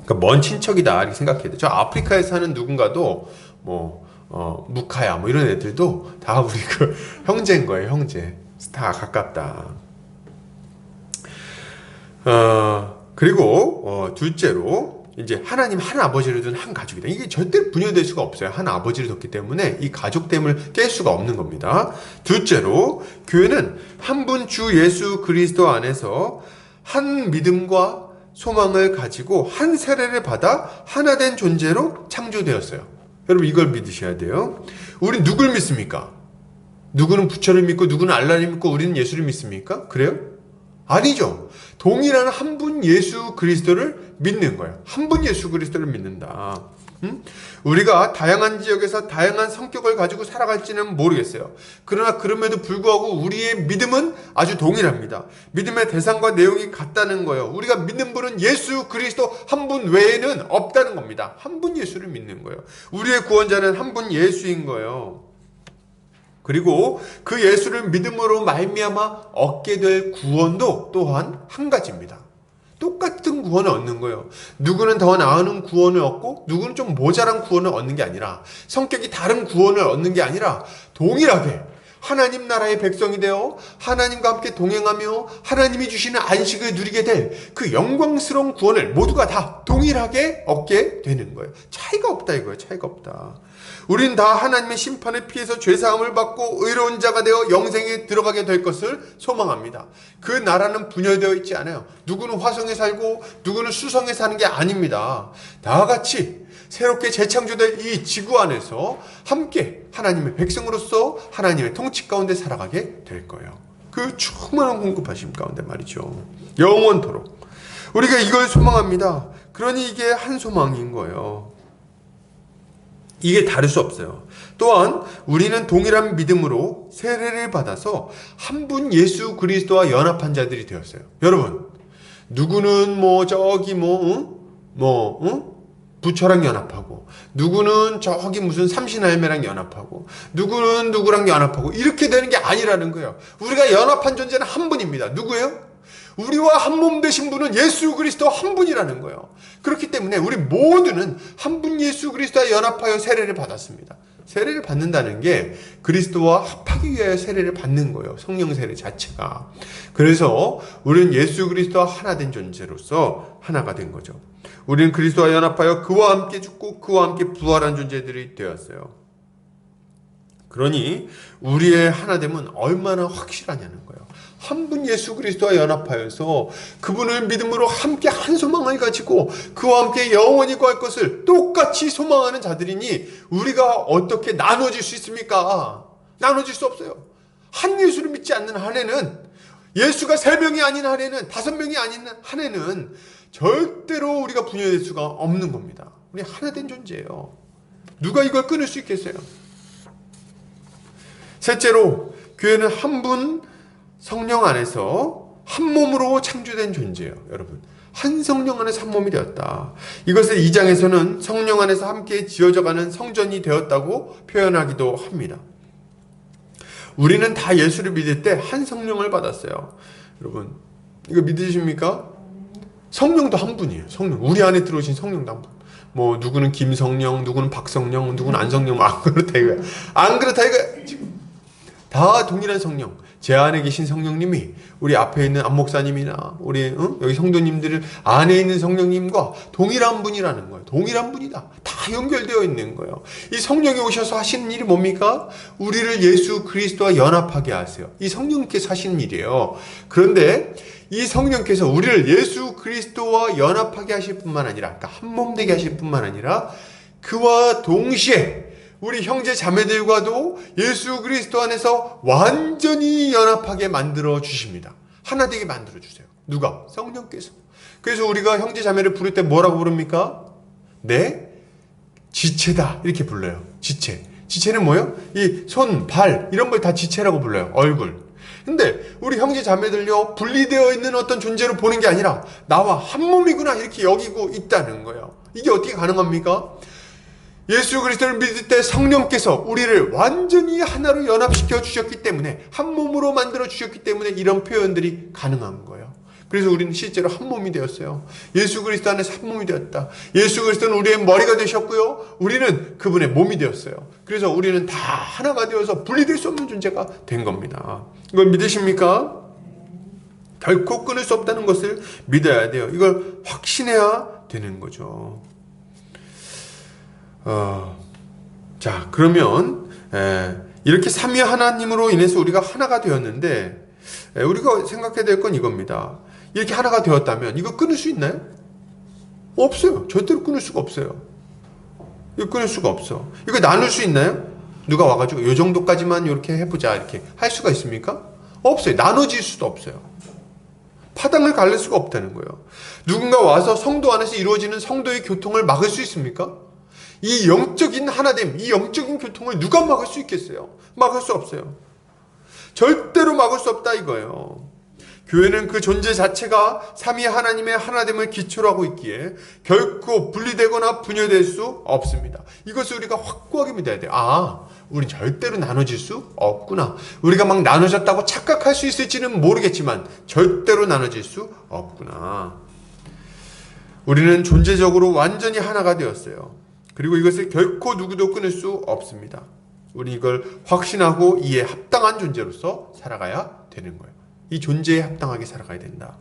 그러니까 먼 친척이다 이렇게 생각해야 돼요. 저 아프리카에 사는 누군가도 무카야 이런 애들도 다 우리 형제인 거예요. 형제. 다 가깝다. 그리고 둘째로 이제 하나님 한 아버지를 둔 한 가족이다. 이게 절대 분열될 수가 없어요. 한 아버지를 뒀기 때문에 이 가족됨을 깰 수가 없는 겁니다. 둘째로 교회는 한 분 주 예수 그리스도 안에서 한 믿음과 소망을 가지고 한 세례를 받아 하나 된 존재로 창조되었어요. 여러분 이걸 믿으셔야 돼요. 우린 누굴 믿습니까? 누구는 부처를 믿고 누구는 알라를 믿고 우리는 예수를 믿습니까? 그래요? 아니죠. 동일한 한 분 예수 그리스도를 믿는 거예요. 한 분 예수 그리스도를 믿는다. 우리가 다양한 지역에서 다양한 성격을 가지고 살아갈지는 모르겠어요. 그러나 그럼에도 불구하고 우리의 믿음은 아주 동일합니다. 믿음의 대상과 내용이 같다는 거예요. 우리가 믿는 분은 예수 그리스도 한 분 외에는 없다는 겁니다. 한 분 예수를 믿는 거예요. 우리의 구원자는 한 분 예수인 거예요. 그리고 그 예수를 믿음으로 말미암아 얻게 될 구원도 또한 한 가지입니다. 똑같은 구원을 얻는 거예요. 누구는 더 나은 구원을 얻고 누구는 좀 모자란 구원을 얻는 게 아니라, 성격이 다른 구원을 얻는 게 아니라 동일하게 하나님 나라의 백성이 되어 하나님과 함께 동행하며 하나님이 주시는 안식을 누리게 될 그 영광스러운 구원을 모두가 다 동일하게 얻게 되는 거예요. 차이가 없다 이거예요. 차이가 없다. 우린 다 하나님의 심판을 피해서 죄사함을 받고 의로운 자가 되어 영생에 들어가게 될 것을 소망합니다. 그 나라는 분열되어 있지 않아요. 누구는 화성에 살고 누구는 수성에 사는 게 아닙니다. 다 같이 새롭게 재창조될 이 지구 안에서 함께 하나님의 백성으로서 하나님의 통치 가운데 살아가게 될 거예요. 그 충만한 공급하심 가운데 말이죠. 영원토록 우리가 이걸 소망합니다. 그러니 이게 한 소망인 거예요. 이게 다를 수 없어요. 또한 우리는 동일한 믿음으로 세례를 받아서 한 분 예수 그리스도와 연합한 자들이 되었어요. 여러분, 누구는 부처랑 연합하고, 누구는 저기 무슨 삼신할매랑 연합하고, 누구는 누구랑 연합하고, 이렇게 되는 게 아니라는 거예요. 우리가 연합한 존재는 한 분입니다. 누구예요? 우리와 한 몸 되신 분은 예수 그리스도 한 분이라는 거예요. 그렇기 때문에 우리 모두는 한 분 예수 그리스도와 연합하여 세례를 받았습니다. 세례를 받는다는 게 그리스도와 합하기 위하여 세례를 받는 거예요. 성령 세례 자체가. 그래서 우리는 예수 그리스도와 하나 된 존재로서 하나가 된 거죠. 우리는 그리스도와 연합하여 그와 함께 죽고 그와 함께 부활한 존재들이 되었어요. 그러니 우리의 하나됨은 얼마나 확실하냐는 거예요. 한 분 예수 그리스도와 연합하여서 그분을 믿음으로 함께 한 소망을 가지고 그와 함께 영원히 거할 것을 똑같이 소망하는 자들이니 우리가 어떻게 나눠질 수 있습니까? 나눠질 수 없어요. 한 예수를 믿지 않는 한에는, 예수가 3명이 아닌 한에는, 5명이 아닌 한에는 절대로 우리가 분열될 수가 없는 겁니다. 우리 하나 된 존재예요. 누가 이걸 끊을 수 있겠어요? 셋째로, 교회는 한 분 성령 안에서 한 몸으로 창조된 존재예요. 여러분, 한 성령 안에서 한 몸이 되었다. 이것을 2장에서는 성령 안에서 함께 지어져가는 성전이 되었다고 표현하기도 합니다. 우리는 다 예수를 믿을 때 한 성령을 받았어요. 여러분, 이거 믿으십니까? 성령도 한 분이에요. 성령, 우리 안에 들어오신 성령도 한 분. 누구는 김성령, 누구는 박성령, 누구는 안성령, 안 그렇다 이거야. 안 그렇다 이거야. 지금 다 동일한 성령. 제 안에 계신 성령님이 우리 앞에 있는 안 목사님이나 우리 여기 성도님들 안에 있는 성령님과 동일한 분이라는 거예요. 동일한 분이다. 다 연결되어 있는 거예요. 이 성령이 오셔서 하시는 일이 뭡니까? 우리를 예수 그리스도와 연합하게 하세요. 이 성령께서 하시는 일이에요. 그런데 이 성령께서 우리를 예수 그리스도와 연합하게 하실 뿐만 아니라, 그러니까 한 몸 되게 하실 뿐만 아니라 그와 동시에 우리 형제 자매들과도 예수 그리스도 안에서 완전히 연합하게 만들어 주십니다. 하나 되게 만들어 주세요. 누가? 성령께서. 그래서 우리가 형제 자매를 부를 때 뭐라고 부릅니까? 내 지체다 이렇게 불러요. 지체. 지체는 뭐예요? 이 손, 발 이런 걸 다 지체라고 불러요. 얼굴. 근데 우리 형제 자매들요, 분리되어 있는 어떤 존재로 보는 게 아니라 나와 한 몸이구나 이렇게 여기고 있다는 거예요. 이게 어떻게 가능합니까? 예수 그리스도를 믿을 때 성령께서 우리를 완전히 하나로 연합시켜 주셨기 때문에, 한 몸으로 만들어 주셨기 때문에 이런 표현들이 가능한 거예요. 그래서 우리는 실제로 한 몸이 되었어요. 예수 그리스도 안에서 한 몸이 되었다. 예수 그리스도는 우리의 머리가 되셨고요, 우리는 그분의 몸이 되었어요. 그래서 우리는 다 하나가 되어서 분리될 수 없는 존재가 된 겁니다. 이걸 믿으십니까? 결코 끊을 수 없다는 것을 믿어야 돼요. 이걸 확신해야 되는 거죠. 자, 그러면 이렇게 삼위 하나님으로 인해서 우리가 하나가 되었는데, 우리가 생각해야 될 건 이겁니다. 이렇게 하나가 되었다면 이거 끊을 수 있나요? 없어요. 절대로 끊을 수가 없어요. 이거 끊을 수가 없어. 이거 나눌 수 있나요? 누가 와가지고 이 정도까지만 이렇게 해보자 이렇게 할 수가 있습니까? 없어요. 나눠질 수도 없어요. 파당을 갈릴 수가 없다는 거예요. 누군가 와서 성도 안에서 이루어지는 성도의 교통을 막을 수 있습니까? 이 영적인 하나됨, 이 영적인 교통을 누가 막을 수 있겠어요? 막을 수 없어요. 절대로 막을 수 없다 이거예요. 교회는 그 존재 자체가 삼위 하나님의 하나됨을 기초로 하고 있기에 결코 분리되거나 분열될 수 없습니다. 이것을 우리가 확고하게 믿어야 돼요. 우린 절대로 나눠질 수 없구나. 우리가 막 나눠졌다고 착각할 수 있을지는 모르겠지만 절대로 나눠질 수 없구나. 우리는 존재적으로 완전히 하나가 되었어요. 그리고 이것을 결코 누구도 끊을 수 없습니다. 우리는 이걸 확신하고 이에 합당한 존재로서 살아가야 되는 거예요. 이 존재에 합당하게 살아가야 된다.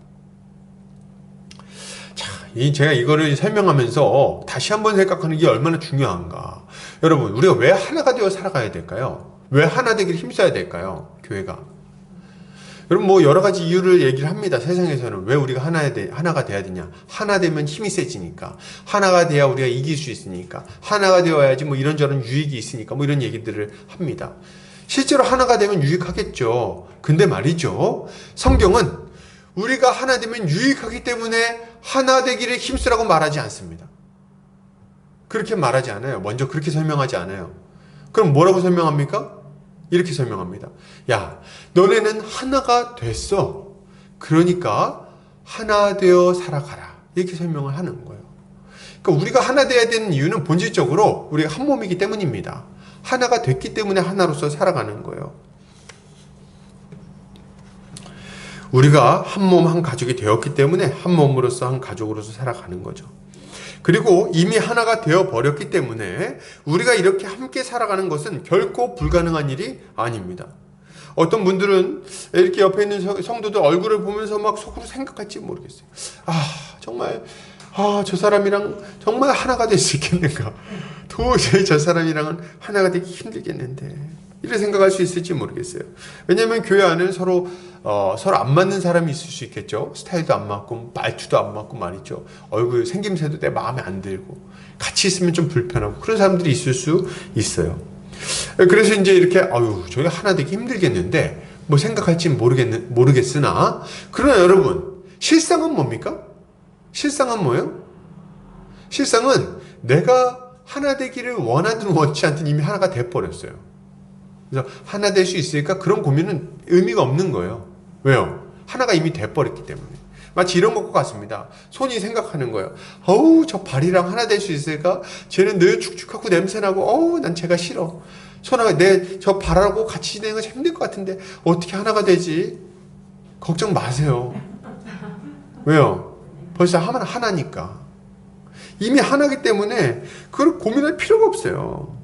자, 제가 이거를 설명하면서 다시 한번 생각하는 게 얼마나 중요한가. 여러분, 우리가 왜 하나가 되어 살아가야 될까요? 왜 하나 되기를 힘써야 될까요? 교회가. 여러분, 뭐 여러 가지 이유를 얘기를 합니다. 세상에서는 왜 우리가 하나가 돼야 되냐. 하나 되면 힘이 세지니까. 하나가 돼야 우리가 이길 수 있으니까. 하나가 되어야지 뭐 이런저런 유익이 있으니까. 뭐 이런 얘기들을 합니다. 실제로 하나가 되면 유익하겠죠. 근데 말이죠. 성경은 우리가 하나 되면 유익하기 때문에 하나 되기를 힘쓰라고 말하지 않습니다. 그렇게 말하지 않아요. 먼저 그렇게 설명하지 않아요. 그럼 뭐라고 설명합니까? 이렇게 설명합니다. 야, 너네는 하나가 됐어. 그러니까 하나 되어 살아가라. 이렇게 설명을 하는 거예요. 그러니까 우리가 하나 되어야 되는 이유는 본질적으로 우리가 한 몸이기 때문입니다. 하나가 됐기 때문에 하나로서 살아가는 거예요. 우리가 한 몸, 한 가족이 되었기 때문에 한 몸으로서 한 가족으로서 살아가는 거죠. 그리고 이미 하나가 되어버렸기 때문에 우리가 이렇게 함께 살아가는 것은 결코 불가능한 일이 아닙니다. 어떤 분들은 이렇게 옆에 있는 성도들 얼굴을 보면서 막 속으로 생각할지 모르겠어요. 정말 저 사람이랑 정말 하나가 될 수 있겠는가. 도저히 저 사람이랑은 하나가 되기 힘들겠는데 이런 생각할 수 있을지 모르겠어요. 왜냐하면 교회 안에는 서로 안 맞는 사람이 있을 수 있겠죠. 스타일도 안 맞고 말투도 안 맞고 말이죠. 얼굴 생김새도 내 마음에 안 들고 같이 있으면 좀 불편하고 그런 사람들이 있을 수 있어요. 그래서 이제 이렇게 저희가 하나 되기 힘들겠는데 뭐 생각할지는 모르겠으나 그러나 여러분 실상은 뭡니까? 실상은 뭐예요? 실상은 내가 하나 되기를 원하든 원치 않든 이미 하나가 돼버렸어요. 그래서 하나 될 수 있을까? 그런 고민은 의미가 없는 거예요. 왜요? 하나가 이미 돼버렸기 때문에. 마치 이런 것과 같습니다. 손이 생각하는 거예요. 저 발이랑 하나 될 수 있을까? 쟤는 늘 축축하고 냄새나고 난 쟤가 싫어. 손하고 저 발하고 같이 지내는 거 힘들 것 같은데 어떻게 하나가 되지? 걱정 마세요. 왜요? 벌써 하나니까. 이미 하나기 때문에 그걸 고민할 필요가 없어요.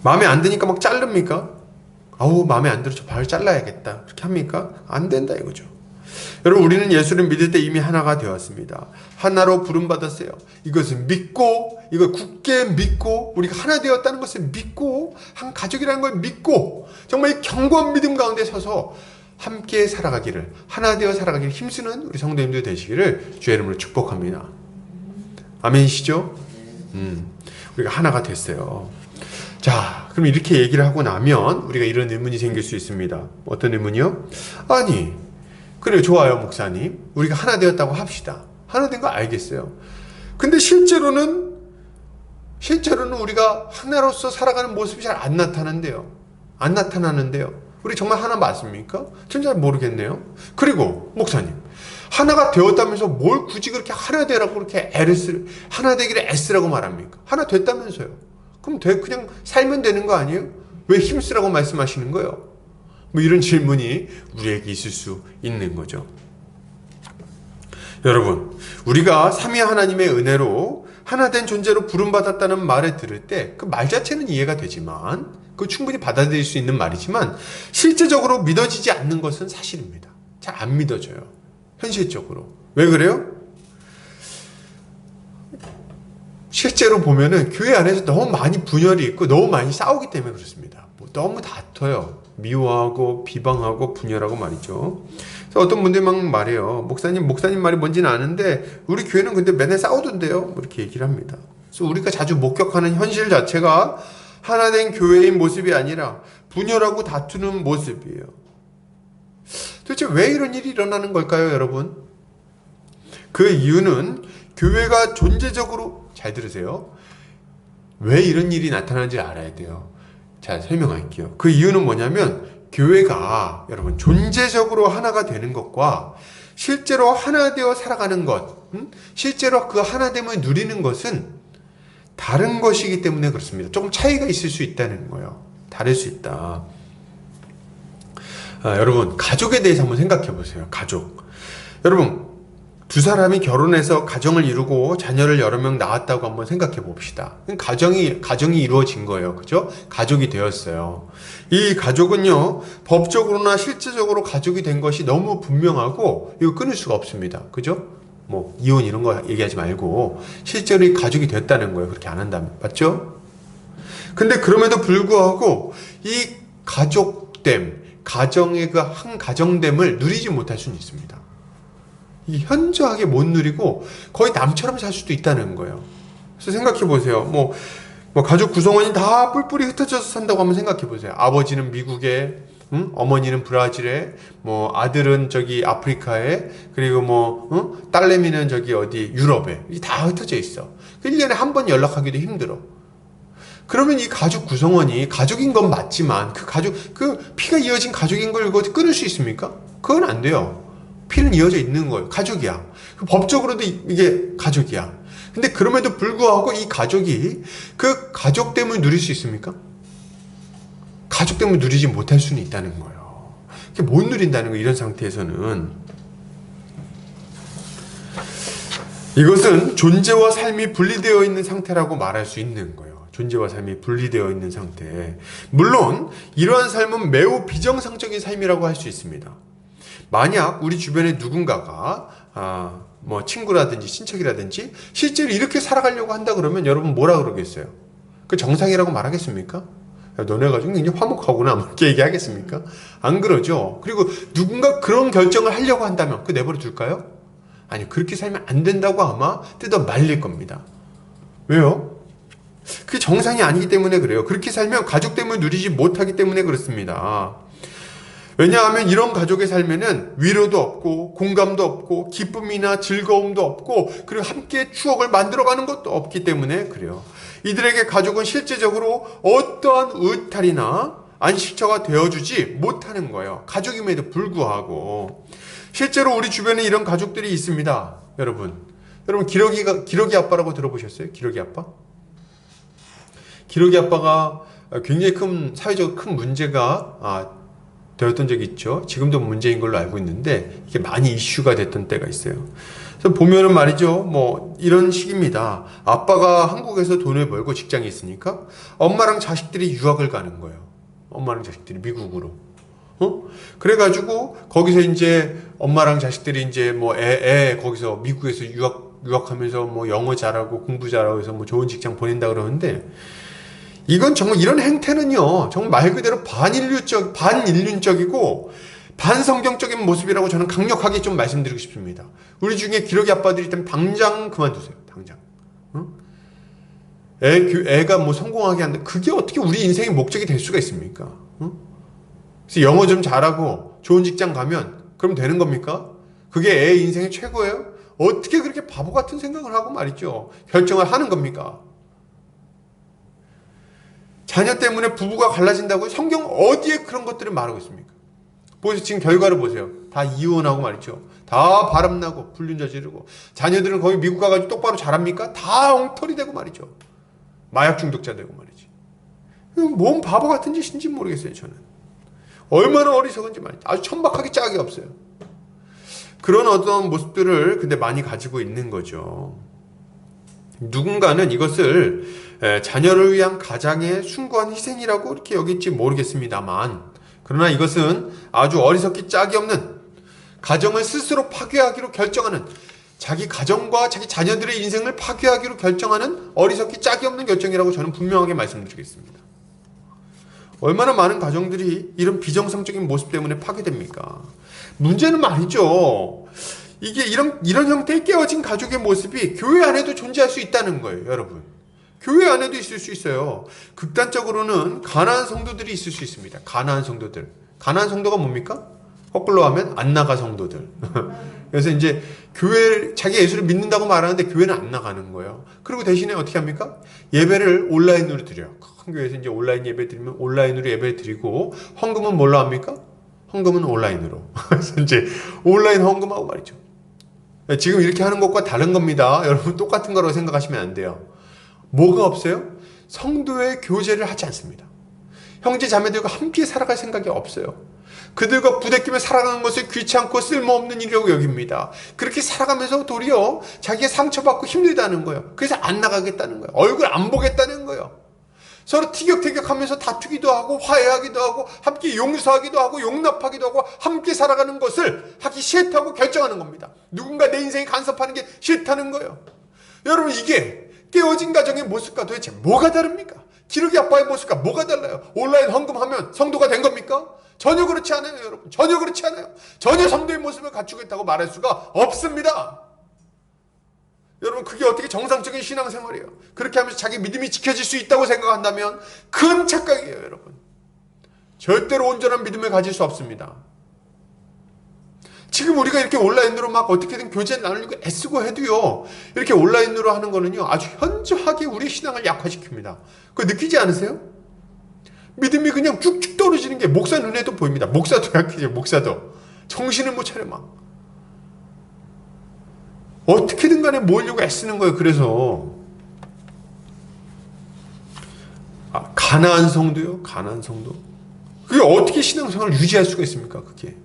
마음에 안 드니까 막 자릅니까? 마음에 안 들어 저 발을 잘라야겠다. 그렇게 합니까? 안 된다 이거죠. 여러분, 우리는 예수를 믿을 때 이미 하나가 되었습니다. 하나로 부름받았어요. 이것을 믿고, 이걸 굳게 믿고, 우리가 하나 되었다는 것을 믿고, 한 가족이라는 걸 믿고, 정말 이 견고한 믿음 가운데 서서 함께 살아가기를, 하나 되어 살아가기를 힘쓰는 우리 성도님들 되시기를 주의 이름으로 축복합니다. 아멘이시죠? 우리가 하나가 됐어요. 자, 그럼 이렇게 얘기를 하고 나면 우리가 이런 의문이 생길 수 있습니다. 어떤 의문이요? 그래요, 좋아요, 목사님. 우리가 하나 되었다고 합시다. 하나 된 거 알겠어요. 근데 실제로는 우리가 하나로서 살아가는 모습이 잘 안 나타나는데요. 우리 정말 하나 맞습니까? 전 잘 모르겠네요. 그리고 목사님, 하나가 되었다면서 뭘 굳이 그렇게 하나 되라고 그렇게 하나 되기를 애쓰라고 말합니까? 하나 됐다면서요. 그럼 그냥 살면 되는 거 아니에요? 왜 힘쓰라고 말씀하시는 거예요? 뭐 이런 질문이 우리에게 있을 수 있는 거죠. 여러분, 우리가 삼위 하나님의 은혜로 하나 된 존재로 부름받았다는 말을 들을 때 그 말 자체는 이해가 되지만, 그 충분히 받아들일 수 있는 말이지만 실제적으로 믿어지지 않는 것은 사실입니다. 잘 안 믿어져요. 현실적으로. 왜 그래요? 실제로 보면은 교회 안에서 너무 많이 분열이 있고 너무 많이 싸우기 때문에 그렇습니다. 너무 다퉈요. 미워하고 비방하고 분열하고 말이죠. 그래서 어떤 분들이 막 말해요. 목사님 말이 뭔지는 아는데 우리 교회는 근데 맨날 싸우던데요. 이렇게 얘기를 합니다. 그래서 우리가 자주 목격하는 현실 자체가 하나된 교회인 모습이 아니라 분열하고 다투는 모습이에요. 도대체 왜 이런 일이 일어나는 걸까요, 여러분? 그 이유는 교회가 존재적으로, 잘 들으세요. 왜 이런 일이 나타나는지 알아야 돼요. 자, 설명할게요. 그 이유는 뭐냐면 교회가 여러분 존재적으로 하나가 되는 것과 실제로 하나 되어 살아가는 것, 실제로 그 하나됨을 누리는 것은 다른 것이기 때문에 그렇습니다. 조금 차이가 있을 수 있다는 거예요. 다를 수 있다. 여러분, 가족에 대해서 한번 생각해 보세요. 가족. 여러분, 두 사람이 결혼해서 가정을 이루고 자녀를 여러 명 낳았다고 한번 생각해 봅시다. 가정이 이루어진 거예요. 그죠? 가족이 되었어요. 이 가족은요, 법적으로나 실제적으로 가족이 된 것이 너무 분명하고, 이거 끊을 수가 없습니다. 그죠? 뭐, 이혼 이런 거 얘기하지 말고, 실제로 이 가족이 됐다는 거예요. 그렇게 안 한다면. 맞죠? 근데 그럼에도 불구하고, 이 가족됨, 가정의 그 한 가정됨을 누리지 못할 수는 있습니다. 이 현저하게 못 누리고 거의 남처럼 살 수도 있다는 거예요. 그래서 생각해 보세요. 뭐 가족 구성원이 다 뿔뿔이 흩어져서 산다고 한번 생각해 보세요. 아버지는 미국에, 어머니는 브라질에, 뭐 아들은 저기 아프리카에, 그리고 뭐 딸내미는 저기 어디 유럽에, 다 흩어져 있어. 1년에 한 번 연락하기도 힘들어. 그러면 이 가족 구성원이 가족인 건 맞지만 그 피가 이어진 가족인 걸 이거 끊을 수 있습니까? 그건 안 돼요. 피는 이어져 있는 거예요. 가족이야. 법적으로도 이게 가족이야. 근데 그럼에도 불구하고 이 가족이 그 가족됨을 누릴 수 있습니까? 가족됨을 누리지 못할 수는 있다는 거예요. 못 누린다는 거, 이런 상태에서는. 이것은 존재와 삶이 분리되어 있는 상태라고 말할 수 있는 거예요. 존재와 삶이 분리되어 있는 상태. 물론 이러한 삶은 매우 비정상적인 삶이라고 할 수 있습니다. 만약 우리 주변에 누군가가 뭐 친구라든지 친척이라든지 실제로 이렇게 살아가려고 한다 그러면 여러분 뭐라 그러겠어요? 그 정상이라고 말하겠습니까? 야, 너네 가지고 굉장히 화목하구나, 뭐 이렇게 얘기하겠습니까? 안 그러죠. 그리고 누군가 그런 결정을 하려고 한다면 그 내버려 둘까요? 아니, 그렇게 살면 안 된다고 아마 뜯어 말릴 겁니다. 왜요? 그게 정상이 아니기 때문에 그래요. 그렇게 살면 가족됨을 누리지 못하기 때문에 그렇습니다. 왜냐하면 이런 가족의 삶에는 위로도 없고 공감도 없고 기쁨이나 즐거움도 없고, 그리고 함께 추억을 만들어가는 것도 없기 때문에 그래요. 이들에게 가족은 실제적으로 어떠한 의탈이나 안식처가 되어주지 못하는 거예요. 가족임에도 불구하고. 실제로 우리 주변에 이런 가족들이 있습니다. 여러분 기러기 아빠라고 들어보셨어요? 기러기 아빠? 기러기 아빠가 굉장히 사회적으로 큰 문제가 되었던 적이 있죠. 지금도 문제인 걸로 알고 있는데 이게 많이 이슈가 됐던 때가 있어요. 그래서 보면은 말이죠, 뭐 이런 식입니다. 아빠가 한국에서 돈을 벌고 직장이 있으니까 엄마랑 자식들이 유학을 가는 거예요. 엄마랑 자식들이 미국으로. 그래가지고 거기서 이제 엄마랑 자식들이 이제 뭐 거기서 미국에서 유학하면서 뭐 영어 잘하고 공부 잘하고 해서 뭐 좋은 직장 보낸다 그러는데, 이건 정말, 이런 행태는요, 정말 말 그대로 반인륜적이고 반성경적인 모습이라고 저는 강력하게 좀 말씀드리고 싶습니다. 우리 중에 기러기 아빠들이 있다면 당장 그만두세요. 당장. 애가 뭐 성공하게 한다. 그게 어떻게 우리 인생의 목적이 될 수가 있습니까? 그래서 영어 좀 잘하고 좋은 직장 가면 그럼 되는 겁니까? 그게 애 인생의 최고예요? 어떻게 그렇게 바보 같은 생각을 하고 말이죠, 결정을 하는 겁니까? 자녀 때문에 부부가 갈라진다고 성경 어디에 그런 것들을 말하고 있습니까? 보세요. 지금 결과를 보세요. 다 이혼하고 말이죠. 다 바람나고 불륜 저지르고, 자녀들은 거기 미국 가가지고 똑바로 자랍니까? 다 엉터리 되고 말이죠. 마약 중독자 되고 말이지. 뭔 바보 같은 짓인지 모르겠어요. 저는 얼마나 어리석은지 말이죠. 아주 천박하게 짝이 없어요. 그런 어떤 모습들을 근데 많이 가지고 있는 거죠. 누군가는 이것을 자녀를 위한 가장의 숭고한 희생이라고 이렇게 여길지 모르겠습니다만, 그러나 이것은 아주 어리석기 짝이 없는, 가정을 스스로 파괴하기로 결정하는, 자기 가정과 자기 자녀들의 인생을 파괴하기로 결정하는 어리석기 짝이 없는 결정이라고 저는 분명하게 말씀드리겠습니다. 얼마나 많은 가정들이 이런 비정상적인 모습 때문에 파괴됩니까? 문제는 말이죠, 이게 이런 형태의 깨어진 가족의 모습이 교회 안에도 존재할 수 있다는 거예요. 여러분, 교회 안에도 있을 수 있어요. 극단적으로는 가난한 성도들이 있을 수 있습니다. 가난한 성도들. 가난한 성도가 뭡니까? 거꾸로 하면 안 나가 성도들. 그래서 이제 자기 예수를 믿는다고 말하는데 교회는 안 나가는 거예요. 그리고 대신에 어떻게 합니까? 예배를 온라인으로 드려요. 한 교회에서 이제 온라인 예배 드리면 온라인으로 예배 드리고, 헌금은 뭘로 합니까? 헌금은 온라인으로. 그래서 이제 온라인 헌금하고 말이죠. 지금 이렇게 하는 것과 다른 겁니다. 여러분 똑같은 거라고 생각하시면 안 돼요. 뭐가 없어요? 성도의 교제를 하지 않습니다. 형제 자매들과 함께 살아갈 생각이 없어요. 그들과 부대끼며 살아가는 것을 귀찮고 쓸모없는 일이라고 여깁니다. 그렇게 살아가면서 도리어 자기가 상처받고 힘들다는 거예요. 그래서 안 나가겠다는 거예요. 얼굴 안 보겠다는 거예요. 서로 티격태격하면서 다투기도 하고 화해하기도 하고 함께 용서하기도 하고 용납하기도 하고 함께 살아가는 것을 하기 싫다고 결정하는 겁니다. 누군가 내 인생에 간섭하는 게 싫다는 거예요. 여러분, 이게 깨어진 가정의 모습과 도대체 뭐가 다릅니까? 기러기 아빠의 모습과 뭐가 달라요? 온라인 헌금하면 성도가 된 겁니까? 전혀 그렇지 않아요, 여러분. 전혀 그렇지 않아요. 전혀 성도의 모습을 갖추고 있다고 말할 수가 없습니다. 여러분, 그게 어떻게 정상적인 신앙생활이에요? 그렇게 하면서 자기 믿음이 지켜질 수 있다고 생각한다면 큰 착각이에요, 여러분. 절대로 온전한 믿음을 가질 수 없습니다. 지금 우리가 이렇게 온라인으로 막 어떻게든 교제를 나누려고 애쓰고 해도요, 이렇게 온라인으로 하는 거는요, 아주 현저하게 우리 신앙을 약화시킵니다. 그거 느끼지 않으세요? 믿음이 그냥 쭉쭉 떨어지는 게 목사 눈에도 보입니다. 목사도 약해져요, 목사도. 정신을 못 차려, 막. 어떻게든 간에 모으려고 애쓰는 거예요, 그래서. 가난한 성도요? 가난한 성도. 그게 어떻게 신앙생활을 유지할 수가 있습니까, 그게?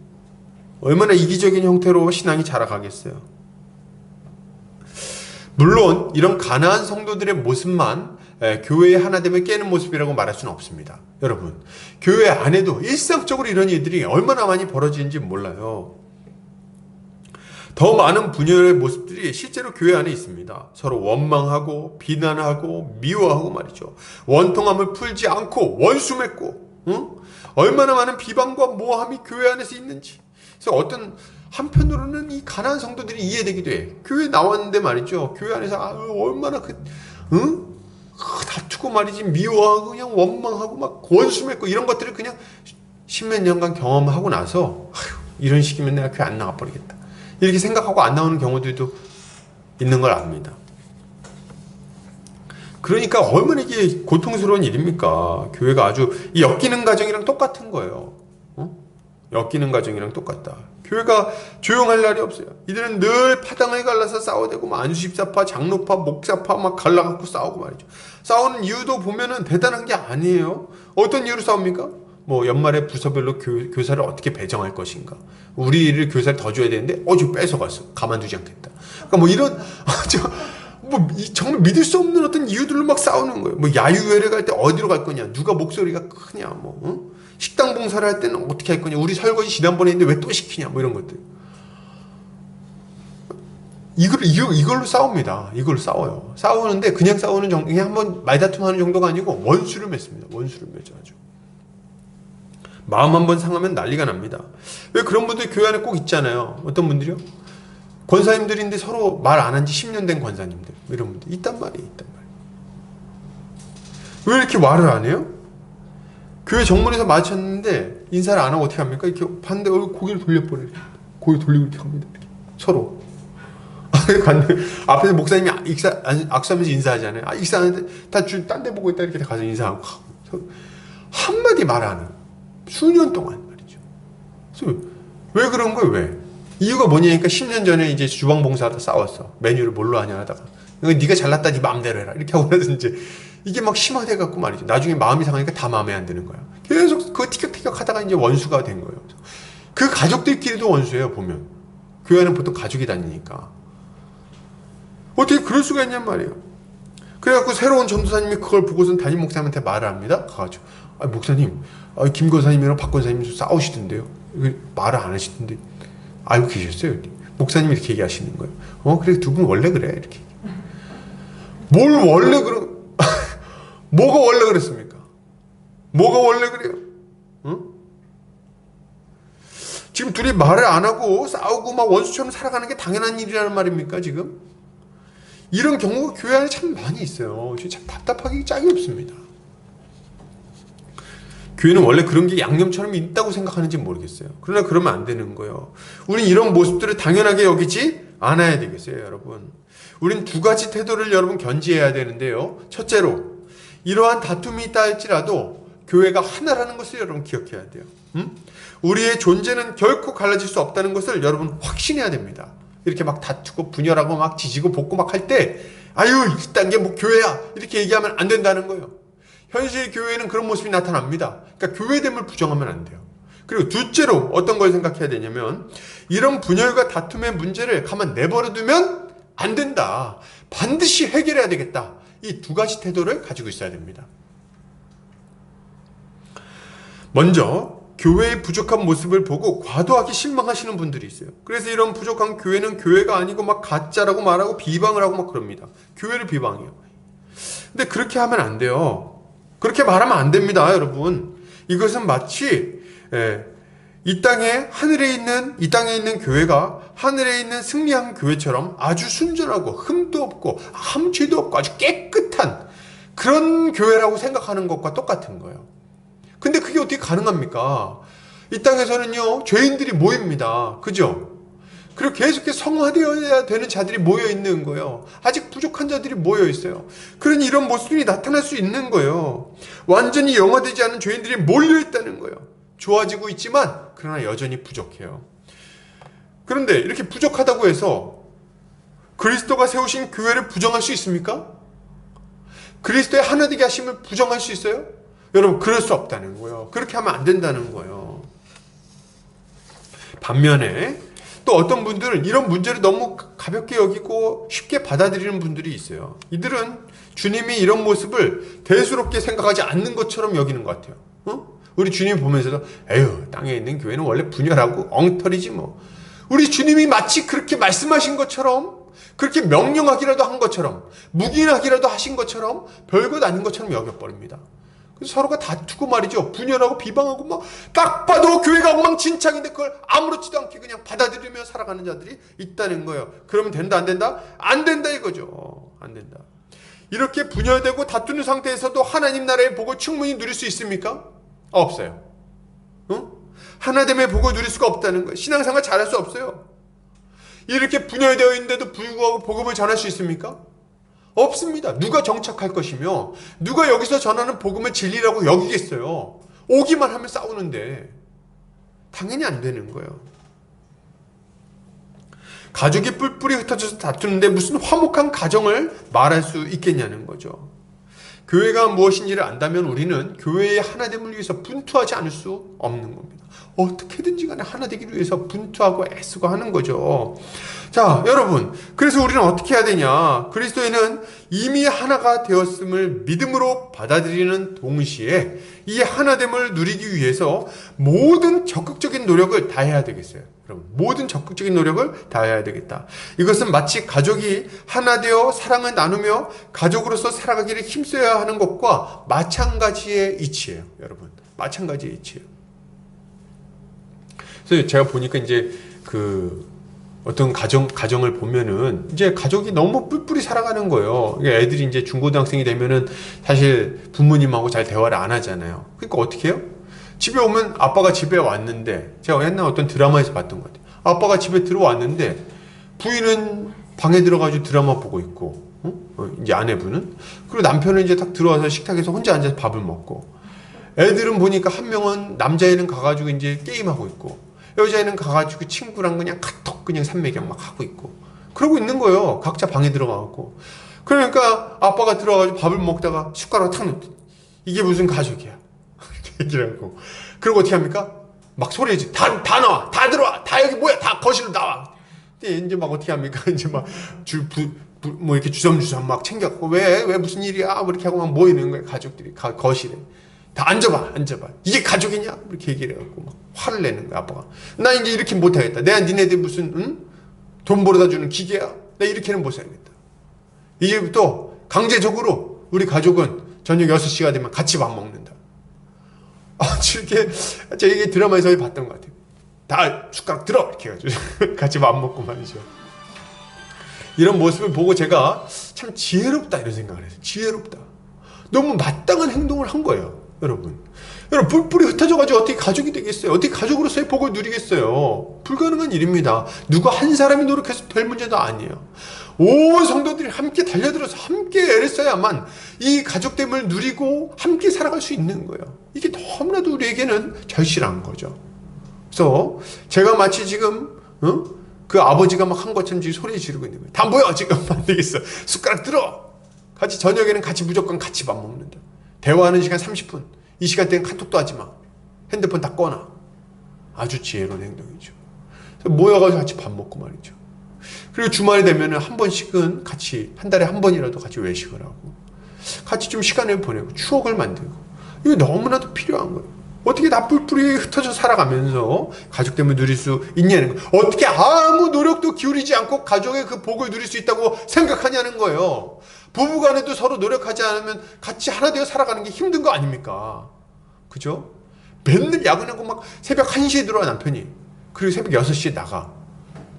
얼마나 이기적인 형태로 신앙이 자라가겠어요. 물론 이런 가난한 성도들의 모습만 교회의 하나됨을 깨는 모습이라고 말할 수는 없습니다. 여러분, 교회 안에도 일상적으로 이런 일들이 얼마나 많이 벌어지는지 몰라요. 더 많은 분열의 모습들이 실제로 교회 안에 있습니다. 서로 원망하고 비난하고 미워하고 말이죠. 원통함을 풀지 않고 원수 맺고, 응? 얼마나 많은 비방과 모함이 교회 안에서 있는지. 그래서 어떤 한편으로는 이 가난한 성도들이 이해되기도 해. 교회 나왔는데 말이죠. 교회 안에서 얼마나 다투고 말이지, 미워하고 그냥 원망하고 막 원수 맺고 이런 것들을 그냥 십몇 년간 경험하고 나서 이런 식이면 내가 교회 안 나가 버리겠다, 이렇게 생각하고 안 나오는 경우들도 있는 걸 압니다. 그러니까 얼마나 이게 고통스러운 일입니까? 교회가 아주 이 엮이는 가정이랑 똑같은 거예요. 엮이는 가정이랑 똑같다. 교회가 조용할 날이 없어요. 이들은 늘 파당을 갈라서 싸워대고 안수집사파, 장로파, 목사파 막 갈라갖고 싸우고 말이죠. 싸우는 이유도 보면은 대단한 게 아니에요. 어떤 이유로 싸웁니까? 뭐 연말에 부서별로 교사를 어떻게 배정할 것인가. 우리를 교사를 더 줘야 되는데 저 뺏어갔어. 가만두지 않겠다. 그러니까 뭐 이런 정말 믿을 수 없는 어떤 이유들로 막 싸우는 거예요. 뭐 야유회를 갈 때 어디로 갈 거냐, 누가 목소리가 크냐, 식당 봉사를 할 때는 어떻게 할 거냐, 우리 설거지 지난번에 했는데 왜 또 시키냐, 뭐 이런 것들. 이걸로 싸웁니다. 이걸로 싸워요. 싸우는데 그냥 싸우는 정도, 그냥 한번 말다툼하는 정도가 아니고 원수를 맺습니다. 원수를 맺어가지고. 마음 한번 상하면 난리가 납니다. 왜 그런 분들 교회 안에 꼭 있잖아요. 어떤 분들이요? 권사님들인데 서로 말 안 한 지 10년 된 권사님들, 이런 분들 있단 말이에요. 왜 이렇게 말을 안 해요? 교회 정문에서 마주쳤는데 인사를 안 하고 어떻게 합니까? 이렇게 봤는데 고개를 돌려버려요. 고개 돌리고 이렇게 합니다. 이렇게. 서로. 앞에서 목사님이 악수하면서 인사하잖아요. 익사하는데 다 딴 데 보고 있다, 이렇게 가서 인사하고. 한마디 말 안 해요. 수년 동안 말이죠. 그래서 왜 그런 거예요? 왜? 이유가 뭐냐니까 10년 전에 이제 주방 봉사하다 싸웠어. 메뉴를 뭘로 하냐 하다가. 네가 잘났다, 네 마음대로 해라, 이렇게 하고 나서 이제 이게 막 심화돼갖고 말이죠. 나중에 마음이 상하니까 다 마음에 안 드는 거야. 계속 그 티격태격 하다가 이제 원수가 된 거예요. 그 가족들끼리도 원수예요, 보면. 교회는 보통 가족이 다니니까. 어떻게 그럴 수가 있냔 말이에요. 그래갖고 새로운 전도사님이 그걸 보고선 담임 목사님한테 말을 합니다. 가가지고, 목사님, 김 권사님이랑 박 권사님이 좀 싸우시던데요. 말을 안 하시던데 알고 계셨어요? 목사님이 이렇게 얘기하시는 거예요. 그래, 두 분 원래 그래, 이렇게. 뭘 원래 뭐가 원래 그랬습니까? 뭐가 원래 그래요? 응? 지금 둘이 말을 안 하고 싸우고 막 원수처럼 살아가는 게 당연한 일이라는 말입니까, 지금? 이런 경우가 교회 안에 참 많이 있어요. 참 답답하기 짝이 없습니다. 교회는 원래 그런 게 양념처럼 있다고 생각하는지 모르겠어요. 그러나 그러면 안 되는 거예요. 우린 이런 모습들을 당연하게 여기지 않아야 되겠어요, 여러분. 우린 두 가지 태도를 여러분 견지해야 되는데요. 첫째로, 이러한 다툼이 있다 할지라도 교회가 하나라는 것을 여러분 기억해야 돼요. 우리의 존재는 결코 갈라질 수 없다는 것을 여러분 확신해야 됩니다. 이렇게 막 다투고 분열하고 막 지지고 볶고 막 할 때 아유 이딴 게 뭐 교회야 이렇게 얘기하면 안 된다는 거예요. 현실 교회는 그런 모습이 나타납니다. 그러니까 교회됨을 부정하면 안 돼요. 그리고 둘째로 어떤 걸 생각해야 되냐면 이런 분열과 다툼의 문제를 가만 내버려 두면 안 된다. 반드시 해결해야 되겠다. 이 두 가지 태도를 가지고 있어야 됩니다. 먼저 교회의 부족한 모습을 보고 과도하게 실망하시는 분들이 있어요. 그래서 이런 부족한 교회는 교회가 아니고 막 가짜라고 말하고 비방을 하고 막 그럽니다. 교회를 비방해요. 근데 그렇게 하면 안 돼요. 그렇게 말하면 안 됩니다, 여러분. 이것은 마치 이 땅에 있는 교회가 하늘에 있는 승리한 교회처럼 아주 순전하고 흠도 없고 아무 죄도 없고 아주 깨끗한 그런 교회라고 생각하는 것과 똑같은 거예요. 근데 그게 어떻게 가능합니까? 이 땅에서는요, 죄인들이 모입니다. 그죠? 그리고 계속해서 성화되어야 되는 자들이 모여 있는 거예요. 아직 부족한 자들이 모여 있어요. 그러니 이런 모습이 나타날 수 있는 거예요. 완전히 영화되지 않은 죄인들이 몰려 있다는 거예요. 좋아지고 있지만 그러나 여전히 부족해요. 그런데 이렇게 부족하다고 해서 그리스도가 세우신 교회를 부정할 수 있습니까? 그리스도의 하나되게 하심을 부정할 수 있어요? 여러분 그럴 수 없다는 거예요. 그렇게 하면 안 된다는 거예요. 반면에 또 어떤 분들은 이런 문제를 너무 가볍게 여기고 쉽게 받아들이는 분들이 있어요. 이들은 주님이 이런 모습을 대수롭게 생각하지 않는 것처럼 여기는 것 같아요. 우리 주님 보면서도 에휴 땅에 있는 교회는 원래 분열하고 엉터리지 뭐. 우리 주님이 마치 그렇게 말씀하신 것처럼 그렇게 명령하기라도 한 것처럼 묵인하기라도 하신 것처럼 별것 아닌 것처럼 여겨버립니다. 그래서 서로가 다투고 말이죠. 분열하고 비방하고 막 딱 봐도 교회가 엉망진창인데 그걸 아무렇지도 않게 그냥 받아들이며 살아가는 자들이 있다는 거예요. 그러면 된다 안 된다? 안 된다 이거죠. 안 된다. 이렇게 분열되고 다투는 상태에서도 하나님 나라의 복을 충분히 누릴 수 있습니까? 없어요. 하나됨의 복을 누릴 수가 없다는 거예요. 신앙생활 잘할 수 없어요. 이렇게 분열되어 있는데도 불구하고 복음을 전할 수 있습니까? 없습니다. 누가 정착할 것이며 누가 여기서 전하는 복음을 진리라고 여기겠어요. 오기만 하면 싸우는데 당연히 안 되는 거예요. 가족이 뿔뿔이 흩어져서 다투는데 무슨 화목한 가정을 말할 수 있겠냐는 거죠. 교회가 무엇인지를 안다면 우리는 교회의 하나됨을 위해서 분투하지 않을 수 없는 겁니다. 어떻게든지 간에 하나 되기를 위해서 분투하고 애쓰고 하는 거죠. 자, 여러분, 그래서 우리는 어떻게 해야 되냐? 그리스도인은 이미 하나가 되었음을 믿음으로 받아들이는 동시에 이 하나됨을 누리기 위해서 모든 적극적인 노력을 다해야 되겠어요. 여러분, 모든 적극적인 노력을 다해야 되겠다. 이것은 마치 가족이 하나 되어 사랑을 나누며 가족으로서 살아가기를 힘써야 하는 것과 마찬가지의 이치예요. 여러분, 마찬가지의 이치예요. 그래서 제가 보니까 이제 어떤 가정을 보면은 이제 가족이 너무 뿔뿔이 살아가는 거예요. 애들이 이제 중고등학생이 되면은 사실 부모님하고 잘 대화를 안 하잖아요. 그러니까 어떻게 해요? 집에 오면 아빠가 집에 왔는데 제가 옛날 어떤 드라마에서 봤던 것 같아요. 아빠가 집에 들어왔는데 부인은 방에 들어가지고 드라마 보고 있고 이제 아내분은 그리고 남편은 이제 딱 들어와서 식탁에서 혼자 앉아서 밥을 먹고 애들은 보니까 한 명은 남자애는 가가지고 이제 게임하고 있고 여자애는 가가지고 친구랑 그냥 카톡 그냥 삼매경 막 하고 있고 그러고 있는 거예요. 각자 방에 들어가고. 그러니까 아빠가 들어가가지고 밥을 먹다가 숟가락 탁 놓더니 이게 무슨 가족이야 이렇게 얘기를 하고 그리고 어떻게 합니까? 막 소리지 다 나와 다 들어와 다 여기 뭐야 다 거실로 나와. 근데 이제 막 어떻게 합니까? 이제 막 뭐 이렇게 주섬주섬 막 챙겨갖고 왜 무슨 일이야 뭐 이렇게 하고 막 모이는 거예요. 가족들이 거실에. 다 앉아봐 이게 가족이냐 이렇게 얘기를 해갖고 막 화를 내는 거야. 아빠가 나 이제 이렇게 못하겠다. 내가 니네들 무슨 돈 벌어다 주는 기계야. 나 이렇게는 못 살겠다. 이제부터 강제적으로 우리 가족은 저녁 6시가 되면 같이 밥 먹는다. 이게 드라마에서 봤던 것 같아요. 다 숟가락 들어 이렇게 해가지고 같이 밥 먹고 말이죠. 이런 모습을 보고 제가 참 지혜롭다 이런 생각을 했어요. 지혜롭다. 너무 마땅한 행동을 한 거예요. 여러분 뿔뿔이 흩어져가지고 어떻게 가족이 되겠어요? 어떻게 가족으로서의 복을 누리겠어요? 불가능한 일입니다. 누가 한 사람이 노력해서 될 문제도 아니에요. 온 성도들이 함께 달려들어서 함께 애를 써야만 이 가족됨을 누리고 함께 살아갈 수 있는 거예요. 이게 너무나도 우리에게는 절실한 거죠. 그래서 제가 마치 지금 그 아버지가 막 한 것처럼 지금 소리 지르고 있는 거예요. 다 모여 지금 안 되겠어. 숟가락 들어. 같이 저녁에는 같이 무조건 같이 밥 먹는다. 대화하는 시간 30분. 이 시간대는 카톡도 하지 마. 핸드폰 다 꺼놔. 아주 지혜로운 행동이죠. 그래서 모여가지고 같이 밥 먹고 말이죠. 그리고 주말이 되면 한 번씩은 같이 한 달에 한 번이라도 같이 외식을 하고 같이 좀 시간을 보내고 추억을 만들고 이거 너무나도 필요한 거예요. 어떻게 다 뿔뿔이 흩어져 살아가면서 가족됨을 누릴 수 있냐는 거예요. 어떻게 아무 노력도 기울이지 않고 가족의 그 복을 누릴 수 있다고 생각하냐는 거예요. 부부간에도 서로 노력하지 않으면 같이 하나 되어 살아가는 게 힘든 거 아닙니까? 그죠? 맨날 야근하고 막 새벽 1시에 들어와 남편이. 그리고 새벽 6시에 나가.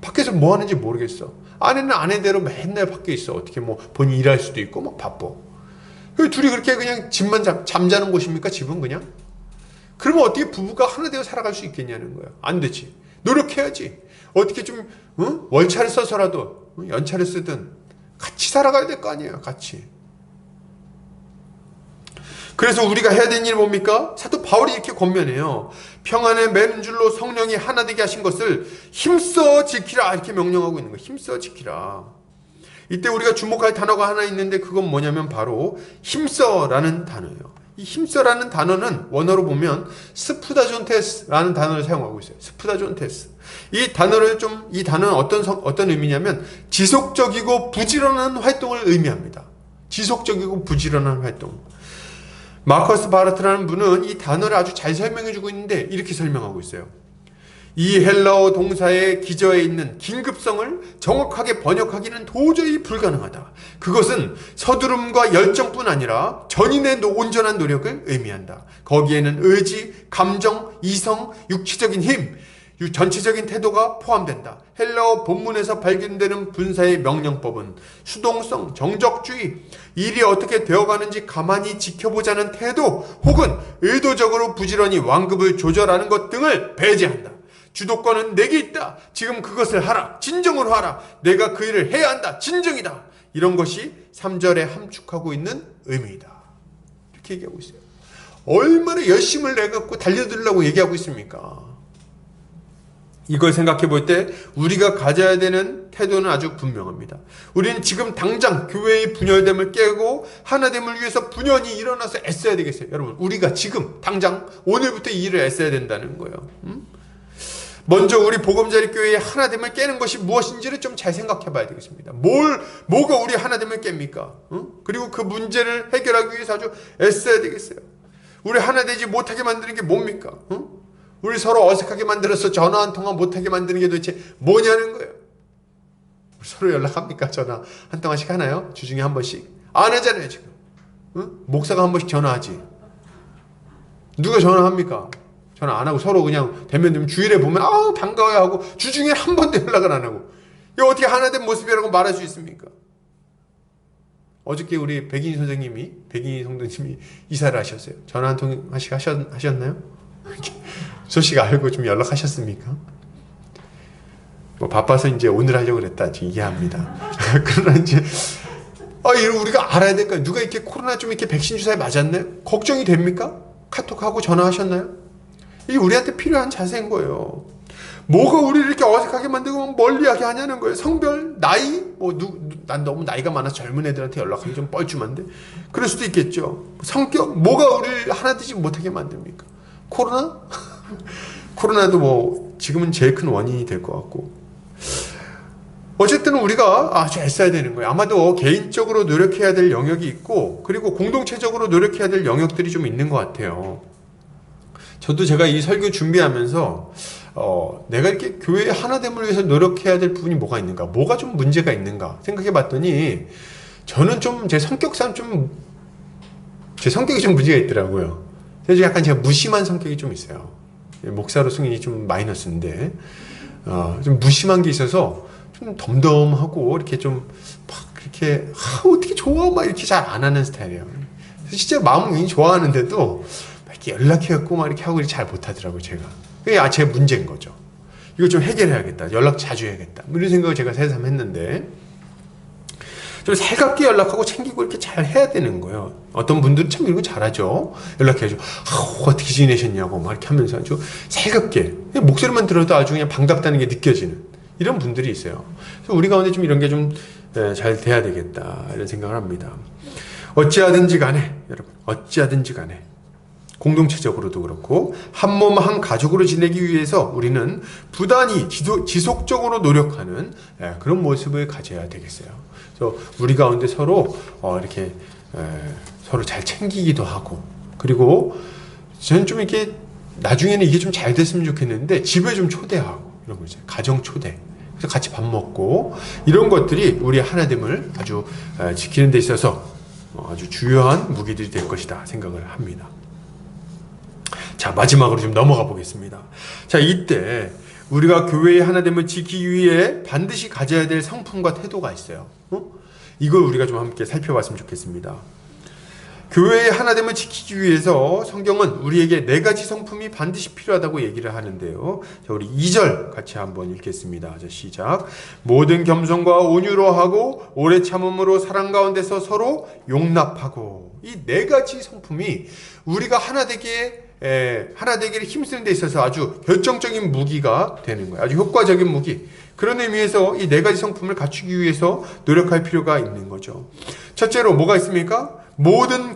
밖에서 뭐 하는지 모르겠어. 아내는 아내대로 맨날 밖에 있어. 어떻게 뭐 본인 일할 수도 있고 막 바빠. 둘이 그렇게 그냥 집만 잠자는 곳입니까? 집은 그냥? 그러면 어떻게 부부가 하나 되어 살아갈 수 있겠냐는 거야. 안 되지. 노력해야지. 어떻게 좀 월차를 써서라도 연차를 쓰든 같이 살아가야 될 거 아니에요. 같이. 그래서 우리가 해야 되는 일이 뭡니까? 사도 바울이 이렇게 권면해요. 평안의 맨줄로 성령이 하나 되게 하신 것을 힘써 지키라 이렇게 명령하고 있는 거예요. 힘써 지키라. 이때 우리가 주목할 단어가 하나 있는데 그건 뭐냐면 바로 힘써라는 단어예요. 이 힘써라는 단어는 원어로 보면 스푸다존테스라는 단어를 사용하고 있어요. 스푸다존테스. 이 단어는 어떤 의미냐면 지속적이고 부지런한 활동을 의미합니다. 지속적이고 부지런한 활동. 마커스 바르트라는 분은 이 단어를 아주 잘 설명해주고 있는데 이렇게 설명하고 있어요. 이 헬라어 동사의 기저에 있는 긴급성을 정확하게 번역하기는 도저히 불가능하다. 그것은 서두름과 열정뿐 아니라 전인의 온전한 노력을 의미한다. 거기에는 의지, 감정, 이성, 육체적인 힘, 전체적인 태도가 포함된다. 헬라어 본문에서 발견되는 분사의 명령법은 수동성, 정적주의, 일이 어떻게 되어가는지 가만히 지켜보자는 태도 혹은 의도적으로 부지런히 완급을 조절하는 것 등을 배제한다. 주도권은 내게 있다. 지금 그것을 하라. 진정으로 하라. 내가 그 일을 해야 한다. 진정이다. 이런 것이 3절에 함축하고 있는 의미이다. 이렇게 얘기하고 있어요. 얼마나 열심을 내갖고 달려들려고 얘기하고 있습니까? 이걸 생각해 볼 때 우리가 가져야 되는 태도는 아주 분명합니다. 우리는 지금 당장 교회의 분열됨을 깨고 하나됨을 위해서 분연히 일어나서 애써야 되겠어요. 여러분, 우리가 지금 당장 오늘부터 이 일을 애써야 된다는 거예요. 먼저 우리 보금자리 교회의 하나됨을 깨는 것이 무엇인지를 좀 잘 생각해 봐야 되겠습니다. 뭐가 우리 하나됨을 깹니까? 그리고 그 문제를 해결하기 위해서 아주 애써야 되겠어요. 우리 하나되지 못하게 만드는 게 뭡니까? 우리 서로 어색하게 만들어서 전화 한 통화 못하게 만드는 게 도대체 뭐냐는 거예요. 우리 서로 연락합니까? 전화 한 통화씩 하나요? 주중에 한 번씩? 안 하잖아요 지금. 목사가 한 번씩 전화하지. 누가 전화합니까? 전화 안 하고 서로 그냥 대면 되면 주일에 보면 아우 반가워요 하고 주중에 한 번도 연락을 안 하고 이거 어떻게 하나된 모습이라고 말할 수 있습니까? 어저께 우리 백인희 성도님이 이사를 하셨어요. 전화 한 통화씩 하셨나요? 소식 알고 좀 연락하셨습니까? 뭐 바빠서 이제 오늘 하려고 그랬다. 이해합니다. 그러나 이제 우리가 알아야 될 거예요. 누가 이렇게 코로나 좀 이렇게 백신 주사에 맞았나요? 걱정이 됩니까? 카톡하고 전화하셨나요? 이게 우리한테 필요한 자세인 거예요. 뭐가 우리를 이렇게 어색하게 만들고 멀리하게 하냐는 거예요. 성별, 나이, 난 너무 나이가 많아서 젊은 애들한테 연락하기 좀 뻘쭘한데 그럴 수도 있겠죠. 성격, 뭐가 우리를 하나 되지 못하게 만듭니까? 코로나? 코로나도 지금은 제일 큰 원인이 될 것 같고 어쨌든 우리가 아주 애써야 되는 거예요. 아마도 개인적으로 노력해야 될 영역이 있고 그리고 공동체적으로 노력해야 될 영역들이 좀 있는 것 같아요. 저도 제가 이 설교 준비하면서 내가 이렇게 교회의 하나됨을 위해서 노력해야 될 부분이 뭐가 있는가, 뭐가 좀 문제가 있는가 생각해 봤더니 저는 좀 제 성격상 제 성격이 좀 문제가 있더라고요. 그래서 약간 제가 무심한 성격이 좀 있어요. 목사로 승인이 좀 마이너스인데 좀 무심한 게 있어서 좀 덤덤하고 이렇게 좀 막 이렇게 어떻게 좋아 막 이렇게 잘 안 하는 스타일이에요. 그래서 진짜 마음은 굉장히 좋아하는데도 이렇게 연락해갖고 막 이렇게 하고 잘 못하더라고요. 제가 그게 제 문제인 거죠. 이거 좀 해결해야겠다. 연락 자주 해야겠다. 이런 생각을 제가 새삼 했는데 좀 살갑게 연락하고 챙기고 이렇게 잘 해야 되는 거예요. 어떤 분들은 참 이런 거 잘하죠. 연락해줘. 어떻게 지내셨냐고 막 이렇게 하면서 아주 살갑게 목소리만 들어도 아주 그냥 반갑다는 게 느껴지는 이런 분들이 있어요. 그래서 우리 가운데 좀 이런 게 좀 잘 돼야 되겠다 이런 생각을 합니다. 어찌하든지 간에 여러분 어찌하든지 간에 공동체적으로도 그렇고 한 몸 한 가족으로 지내기 위해서 우리는 부단히 지속적으로 노력하는 그런 모습을 가져야 되겠어요. 그래서 우리 가운데 서로 이렇게 서로 잘 챙기기도 하고, 그리고 저는 좀 이렇게 나중에는 이게 좀 잘 됐으면 좋겠는데 집에 좀 초대하고 이런 거 있잖아요. 가정 초대. 그래서 같이 밥 먹고 이런 것들이 우리 하나됨을 아주 지키는 데 있어서 아주 주요한 무기들이 될 것이다 생각을 합니다. 자, 마지막으로 좀 넘어가 보겠습니다. 자, 이때 우리가 교회의 하나됨을 지키기 위해 반드시 가져야 될 성품과 태도가 있어요. 이걸 우리가 좀 함께 살펴봤으면 좋겠습니다. 교회의 하나됨을 지키기 위해서 성경은 우리에게 4가지 성품이 반드시 필요하다고 얘기를 하는데요. 자, 우리 2절 같이 한번 읽겠습니다. 자, 시작. 모든 겸손과 온유로 하고 오래 참음으로 사랑 가운데서 서로 용납하고. 이 4가지 성품이 우리가 하나 되기를 힘쓰는 데 있어서 아주 결정적인 무기가 되는 거예요. 아주 효과적인 무기. 그런 의미에서 이 4가지 성품을 갖추기 위해서 노력할 필요가 있는 거죠. 첫째로 뭐가 있습니까? 모든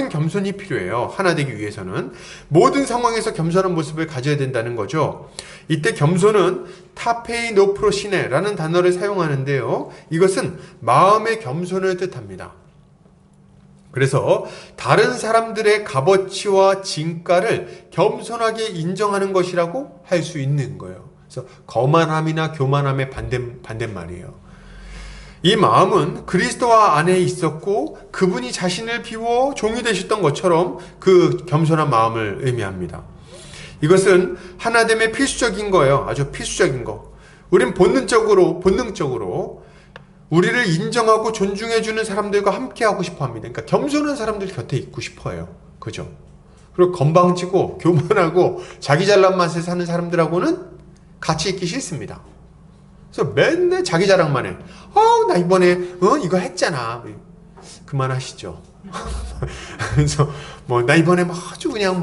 겸손이 필요해요. 하나 되기 위해서는 모든 상황에서 겸손한 모습을 가져야 된다는 거죠. 이때 겸손은 타페이노프로시네라는 단어를 사용하는데요. 이것은 마음의 겸손을 뜻합니다. 그래서 다른 사람들의 값어치와 진가를 겸손하게 인정하는 것이라고 할 수 있는 거예요. 그래서 거만함이나 교만함의 반대말이에요. 이 마음은 그리스도와 안에 있었고 그분이 자신을 비워 종이 되셨던 것처럼 그 겸손한 마음을 의미합니다. 이것은 하나됨의 필수적인 거예요. 아주 필수적인 거. 우린 본능적으로 우리를 인정하고 존중해주는 사람들과 함께하고 싶어 합니다. 그러니까 겸손한 사람들 곁에 있고 싶어요. 그죠? 그리고 건방지고 교만하고 자기 잘난 맛에 사는 사람들하고는 같이 있기 싫습니다. 그래서 맨날 자기 자랑만 해. 나 이번에 이거 했잖아. 그만하시죠. 그래서 나 이번에 아주 그냥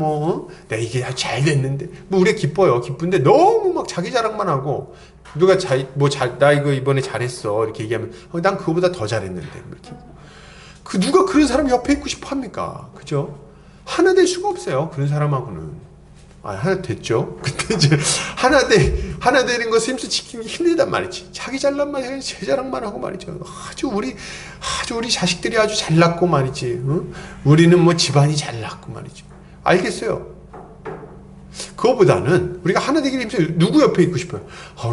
나 이게 잘 됐는데 우리가 기뻐요. 기쁜데 너무 막 자기 자랑만 하고 누가 나 이거 이번에 잘했어 이렇게 얘기하면 난 그거보다 더 잘했는데 이렇게. 누가 그런 사람 옆에 있고 싶어 합니까? 그죠? 하나 될 수가 없어요. 그런 사람하고는. 하나 됐죠. 근데 이제 하나 되는 것을 힘써 지키기 힘들단 말이지. 자기 잘난 말, 제 자랑만 하고 말이죠. 아주 우리 자식들이 아주 잘났고 말이지. 우리는 집안이 잘났고 말이지. 알겠어요. 그거보다는 우리가 하나 되기를 힘써요. 누구 옆에 있고 싶어요?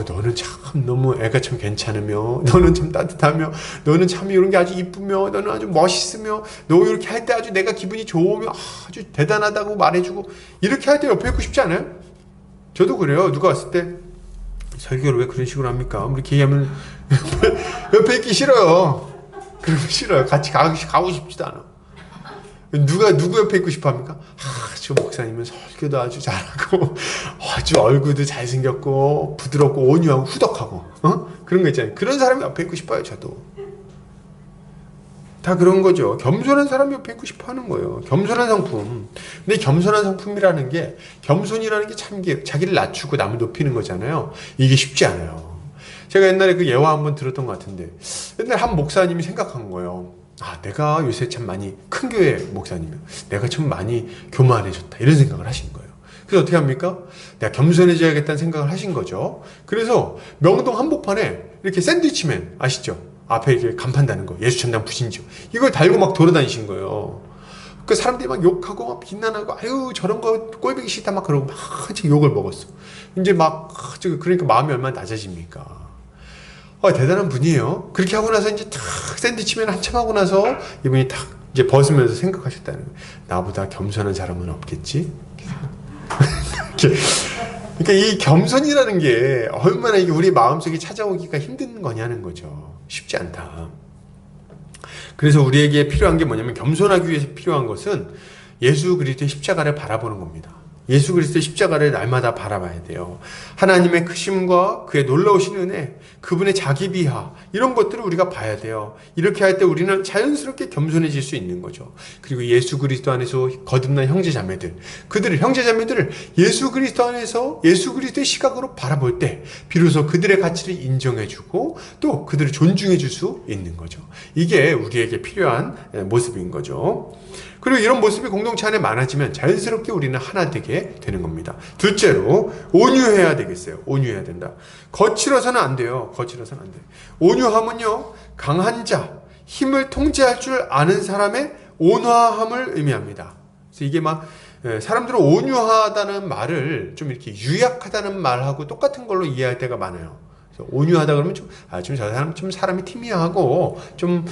너는 참 너무 애가 참 괜찮으며, 너는 참 따뜻하며, 너는 참 이런 게 아주 이쁘며, 너는 아주 멋있으며, 너 이렇게 할 때 아주 내가 기분이 좋으며, 아주 대단하다고 말해주고, 이렇게 할 때 옆에 있고 싶지 않아요? 저도 그래요. 누가 왔을 때 설교를 왜 그런 식으로 합니까? 이렇게 얘기하면 옆에 있기 싫어요. 그러면 싫어요. 같이 가고 싶지도 않아. 누구 옆에 있고 싶어 합니까? 저 목사님은 설교도 아주 잘하고, 아주 얼굴도 잘생겼고, 부드럽고, 온유하고, 후덕하고, 그런 거 있잖아요. 그런 사람이 옆에 있고 싶어요, 저도. 다 그런 거죠. 겸손한 사람이 옆에 있고 싶어 하는 거예요. 겸손한 성품. 근데 겸손한 성품이라는 게, 겸손이라는 게 참 자기를 낮추고 남을 높이는 거잖아요. 이게 쉽지 않아요. 제가 옛날에 그 예화 한번 들었던 것 같은데, 옛날에 한 목사님이 생각한 거예요. 내가 요새 참 많이 큰 교회 목사님이야. 내가 참 많이 교만해졌다. 이런 생각을 하신 거예요. 그래서 어떻게 합니까? 내가 겸손해져야겠다는 생각을 하신 거죠. 그래서 명동 한복판에 이렇게 샌드위치맨 아시죠? 앞에 이렇게 간판 다는 거. 예수 천당 부신지요. 이걸 달고 막 돌아다니신 거예요. 그 사람들이 막 욕하고 막 비난하고 아유 저런 거 꼴보기 싫다 막 그러고 막 욕을 먹었어. 이제 그러니까 마음이 얼마나 낮아집니까? 대단한 분이에요. 그렇게 하고 나서 이제 탁 샌드위치맨 한참 하고 나서 이분이 탁 이제 벗으면서 생각하셨다는 거예요. 나보다 겸손한 사람은 없겠지? 그러니까 이 겸손이라는 게 얼마나 이게 우리 마음속에 찾아오기가 힘든 거냐는 거죠. 쉽지 않다. 그래서 우리에게 필요한 게 뭐냐면 겸손하기 위해서 필요한 것은 예수 그리스도의 십자가를 바라보는 겁니다. 예수 그리스도의 십자가를 날마다 바라봐야 돼요. 하나님의 크심과 그의 놀라우신 은혜, 그분의 자기 비하, 이런 것들을 우리가 봐야 돼요. 이렇게 할 때 우리는 자연스럽게 겸손해질 수 있는 거죠. 그리고 예수 그리스도 안에서 거듭난 형제자매들, 그들을, 형제자매들을 예수 그리스도 안에서 예수 그리스도의 시각으로 바라볼 때 비로소 그들의 가치를 인정해주고 또 그들을 존중해줄 수 있는 거죠. 이게 우리에게 필요한 모습인 거죠. 그리고 이런 모습이 공동체 안에 많아지면 자연스럽게 우리는 하나 되게 되는 겁니다. 둘째로, 온유해야 되겠어요. 온유해야 된다. 거칠어서는 안 돼요. 거칠어서는 안 돼요. 온유함은요, 강한 자, 힘을 통제할 줄 아는 사람의 온화함을 의미합니다. 그래서 이게 막, 사람들은 온유하다는 말을 좀 이렇게 유약하다는 말하고 똑같은 걸로 이해할 때가 많아요. 그래서 온유하다 그러면 좀 저 사람 좀 사람이 티미하고 좀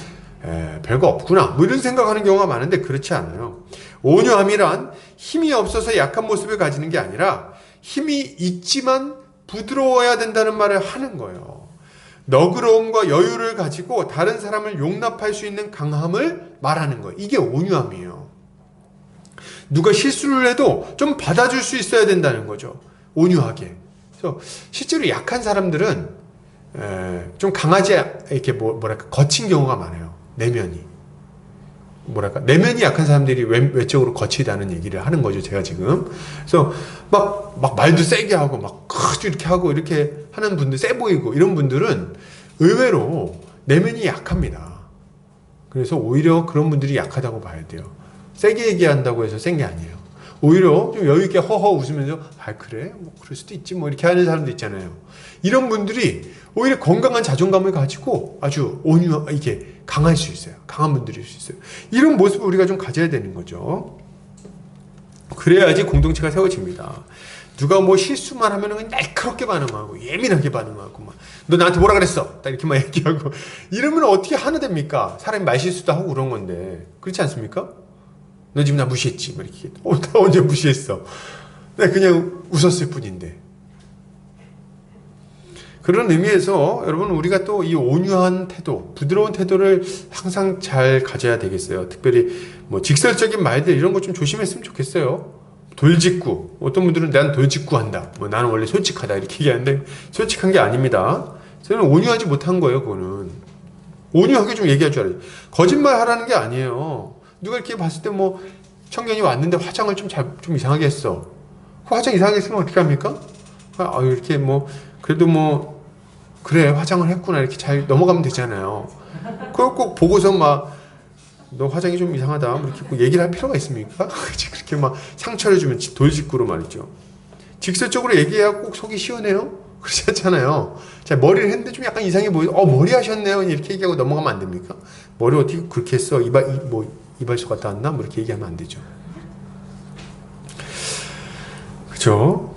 별거 없구나 뭐 이런 생각하는 경우가 많은데 그렇지 않아요. 온유함이란 힘이 없어서 약한 모습을 가지는 게 아니라 힘이 있지만 부드러워야 된다는 말을 하는 거예요. 너그러움과 여유를 가지고 다른 사람을 용납할 수 있는 강함을 말하는 거예요. 이게 온유함이에요. 누가 실수를 해도 좀 받아줄 수 있어야 된다는 거죠. 온유하게. 그래서 실제로 약한 사람들은 좀 강하지, 이렇게 뭐랄까 거친 경우가 많아요. 내면이 약한 사람들이 외적으로 거치다는 얘기를 하는 거죠. 제가 지금. 그래서 막 말도 세게 하고 막 이렇게 하고 이렇게 하는 분들, 세 보이고 이런 분들은 의외로 내면이 약합니다. 그래서 오히려 그런 분들이 약하다고 봐야 돼요. 세게 얘기한다고 해서 센 게 아니에요. 오히려 좀 여유 있게 허허 웃으면서 그래 뭐 그럴 수도 있지 뭐 이렇게 하는 사람도 있잖아요. 이런 분들이 오히려 건강한 자존감을 가지고 아주 이게 강할 수 있어요. 강한 분들일 수 있어요. 이런 모습을 우리가 좀 가져야 되는 거죠. 그래야지 공동체가 세워집니다. 누가 뭐 실수만 하면 그냥 날카롭게 반응하고 예민하게 반응하고 막 너 나한테 뭐라 그랬어? 딱 이렇게만 얘기하고 이러면 어떻게 하나 됩니까? 사람이 말실수도 하고 그런 건데 그렇지 않습니까? 너 지금 나 무시했지? 막 이렇게 나 언제 무시했어? 내가 그냥 웃었을 뿐인데. 그런 의미에서 여러분 우리가 또 이 온유한 태도, 부드러운 태도를 항상 잘 가져야 되겠어요. 특별히 뭐 직설적인 말들 이런 거 좀 조심했으면 좋겠어요. 돌직구, 어떤 분들은 난 돌직구 한다. 뭐 나는 원래 솔직하다 이렇게 얘기하는데 솔직한 게 아닙니다. 저는 온유하지 못한 거예요. 그거는 온유하게 좀 얘기할 줄 알아요. 거짓말 하라는 게 아니에요. 누가 이렇게 봤을 때 뭐 청년이 왔는데 화장을 좀 이상하게 했어. 그 화장 이상하게 했으면 어떻게 합니까? 이렇게 뭐 그래도 뭐 그래 화장을 했구나 이렇게 잘 넘어가면 되잖아요. 그걸 꼭 보고서 막 너 화장이 좀 이상하다 뭐 이렇게 꼭 얘기를 할 필요가 있습니까? 그렇게 막 상처를 주면 돌직구로 말이죠. 직설적으로 얘기해야 꼭 속이 시원해요? 그렇지 않잖아요. 자, 머리를 했는데 좀 약간 이상해 보여. 머리 하셨네요. 이렇게 얘기하고 넘어가면 안 됩니까? 머리 어떻게 그렇게 했어? 이발소 갔다 왔나? 뭐 이렇게 얘기하면 안 되죠. 그죠?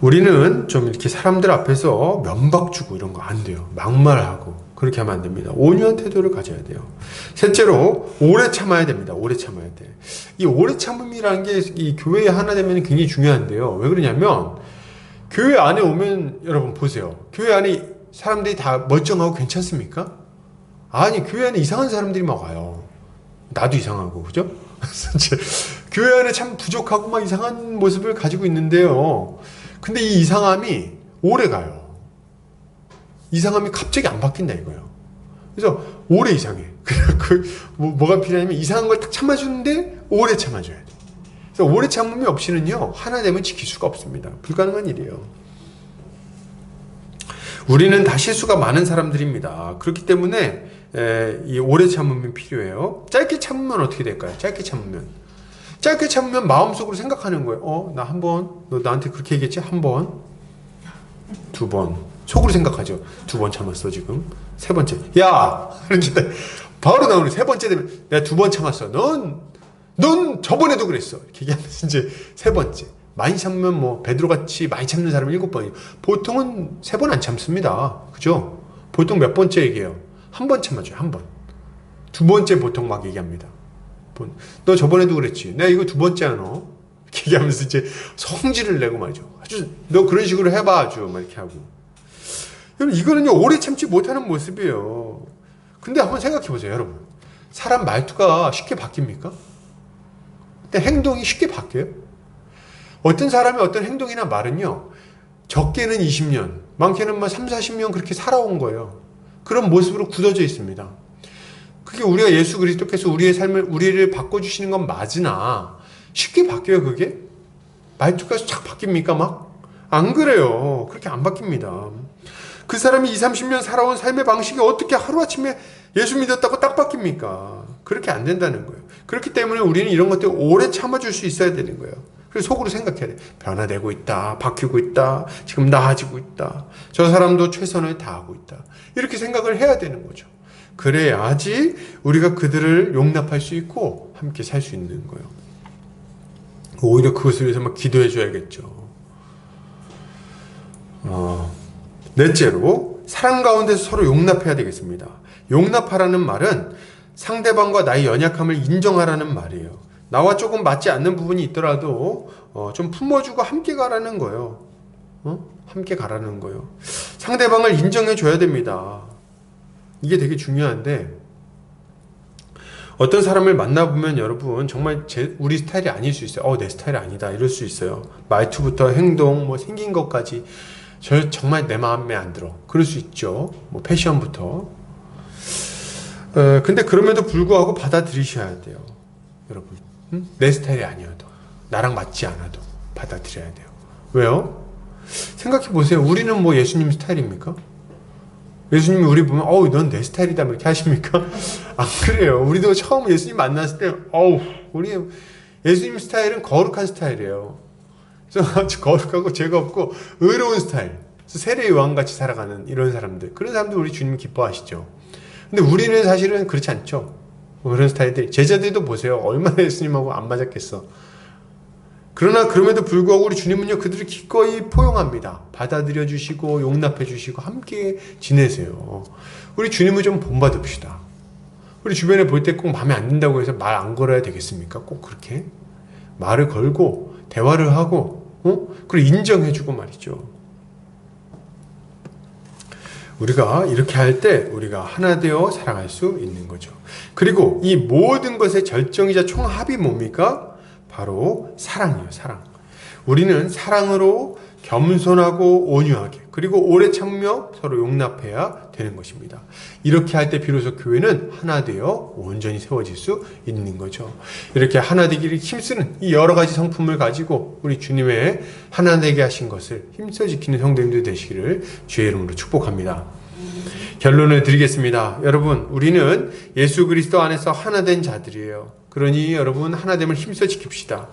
우리는 좀 이렇게 사람들 앞에서 면박 주고 이런 거 안 돼요. 막말하고 그렇게 하면 안 됩니다. 온유한 태도를 가져야 돼요. 셋째로 오래 참아야 됩니다. 오래 참아야 돼. 이 오래 참음이라는 게 이 교회에 하나 되면 굉장히 중요한데요. 왜 그러냐면 교회 안에 오면 여러분 보세요. 교회 안에 사람들이 다 멀쩡하고 괜찮습니까? 아니 교회 안에 이상한 사람들이 막 와요. 나도 이상하고 그죠? 교회 안에 참 부족하고 막 이상한 모습을 가지고 있는데요. 근데 이 이상함이 오래 가요. 이상함이 갑자기 안 바뀐다 이거예요. 그래서 오래 이상해. 뭐가 필요하냐면 이상한 걸 딱 참아주는데 오래 참아줘야 돼. 그래서 오래 참음이 없이는요 하나 되면 지킬 수가 없습니다. 불가능한 일이에요. 우리는 다 실수가 많은 사람들입니다. 그렇기 때문에 이 오래 참음이 필요해요. 짧게 참으면 어떻게 될까요? 짧게 참으면 마음속으로 생각하는 거예요. 나 한 번, 너 나한테 그렇게 얘기했지? 한 번, 두 번. 속으로 생각하죠. 두 번 참았어, 지금. 세 번째. 야! 이렇게 바로 나오는 세 번째 되면 내가 두 번 참았어. 넌 저번에도 그랬어. 이렇게 얘기하면서 이제 세 번째. 많이 참으면 뭐 베드로같이 많이 참는 사람은 7번이에요. 보통은 3번 안 참습니다. 그죠? 보통 몇 번째 얘기해요? 한 번 참아줘요. 한 번. 두 번째 보통 막 얘기합니다. 너 저번에도 그랬지. 내가 이거 두 번째야 너. 이렇게 얘기하면서 이제 성질을 내고 말이죠. 아주 너 그런 식으로 해봐 아주 막 이렇게 하고. 여러분 이거는요 오래 참지 못하는 모습이에요. 근데 한번 생각해 보세요 여러분. 사람 말투가 쉽게 바뀝니까? 근데 행동이 쉽게 바뀌어요? 어떤 사람의 어떤 행동이나 말은요, 적게는 20년, 많게는 3, 40년 그렇게 살아온 거예요. 그런 모습으로 굳어져 있습니다. 그게 우리가 예수 그리스도께서 우리의 삶을, 우리를 바꿔주시는 건 맞으나, 쉽게 바뀌어요, 그게? 말투까지 착 바뀝니까, 막? 안 그래요. 그렇게 안 바뀝니다. 그 사람이 20, 30년 살아온 삶의 방식이 어떻게 하루아침에 예수 믿었다고 딱 바뀝니까? 그렇게 안 된다는 거예요. 그렇기 때문에 우리는 이런 것들 오래 참아줄 수 있어야 되는 거예요. 그래서 속으로 생각해야 돼. 변화되고 있다. 바뀌고 있다. 지금 나아지고 있다. 저 사람도 최선을 다하고 있다. 이렇게 생각을 해야 되는 거죠. 그래야지 우리가 그들을 용납할 수 있고 함께 살 수 있는 거예요. 오히려 그것을 위해서 막 기도해 줘야겠죠. 넷째로, 사랑 가운데서 서로 용납해야 되겠습니다. 용납하라는 말은 상대방과 나의 연약함을 인정하라는 말이에요. 나와 조금 맞지 않는 부분이 있더라도 좀 품어주고 함께 가라는 거예요. 함께 가라는 거예요. 상대방을 인정해 줘야 됩니다. 이게 되게 중요한데, 어떤 사람을 만나보면 여러분 정말 우리 스타일이 아닐 수 있어요. 내 스타일이 아니다 이럴 수 있어요. 말투부터 행동, 생긴 것까지 정말 내 마음에 안 들어. 그럴 수 있죠. 패션부터. 근데 그럼에도 불구하고 받아들이셔야 돼요. 여러분. 내 스타일이 아니어도, 나랑 맞지 않아도 받아들여야 돼요. 왜요? 생각해 보세요. 우리는 예수님 스타일입니까? 예수님이 우리 보면 넌 내 스타일이다 이렇게 하십니까? 안 그래요. 우리도 처음 예수님 만났을 때 우리 예수님 스타일은 거룩한 스타일이에요. 그래서 아주 거룩하고 죄가 없고 의로운 스타일. 세례 요한같이 살아가는 이런 사람들. 그런 사람들 우리 주님 기뻐하시죠. 근데 우리는 사실은 그렇지 않죠. 그런 스타일들이. 제자들도 보세요. 얼마나 예수님하고 안 맞았겠어. 그러나 그럼에도 불구하고 우리 주님은요, 그들을 기꺼이 포용합니다. 받아들여 주시고 용납해 주시고 함께 지내세요. 우리 주님을 좀 본받읍시다. 우리 주변에 볼 때 꼭 마음에 안 든다고 해서 말 안 걸어야 되겠습니까? 꼭 그렇게 말을 걸고 대화를 하고 그리고 인정해 주고 말이죠. 우리가 이렇게 할 때 우리가 하나 되어 살아갈 수 있는 거죠. 그리고 이 모든 것의 절정이자 총합이 뭡니까? 바로 사랑이에요. 사랑. 우리는 사랑으로 겸손하고 온유하게, 그리고 오래 참으며 서로 용납해야 되는 것입니다. 이렇게 할 때 비로소 교회는 하나 되어 온전히 세워질 수 있는 거죠. 이렇게 하나 되기를 힘쓰는 이 여러 가지 성품을 가지고 우리 주님의 하나 되게 하신 것을 힘써 지키는 성도님들 되시기를 주의 이름으로 축복합니다. 결론을 드리겠습니다. 여러분, 우리는 예수 그리스도 안에서 하나 된 자들이에요. 그러니 여러분, 하나됨을 힘써 지킵시다.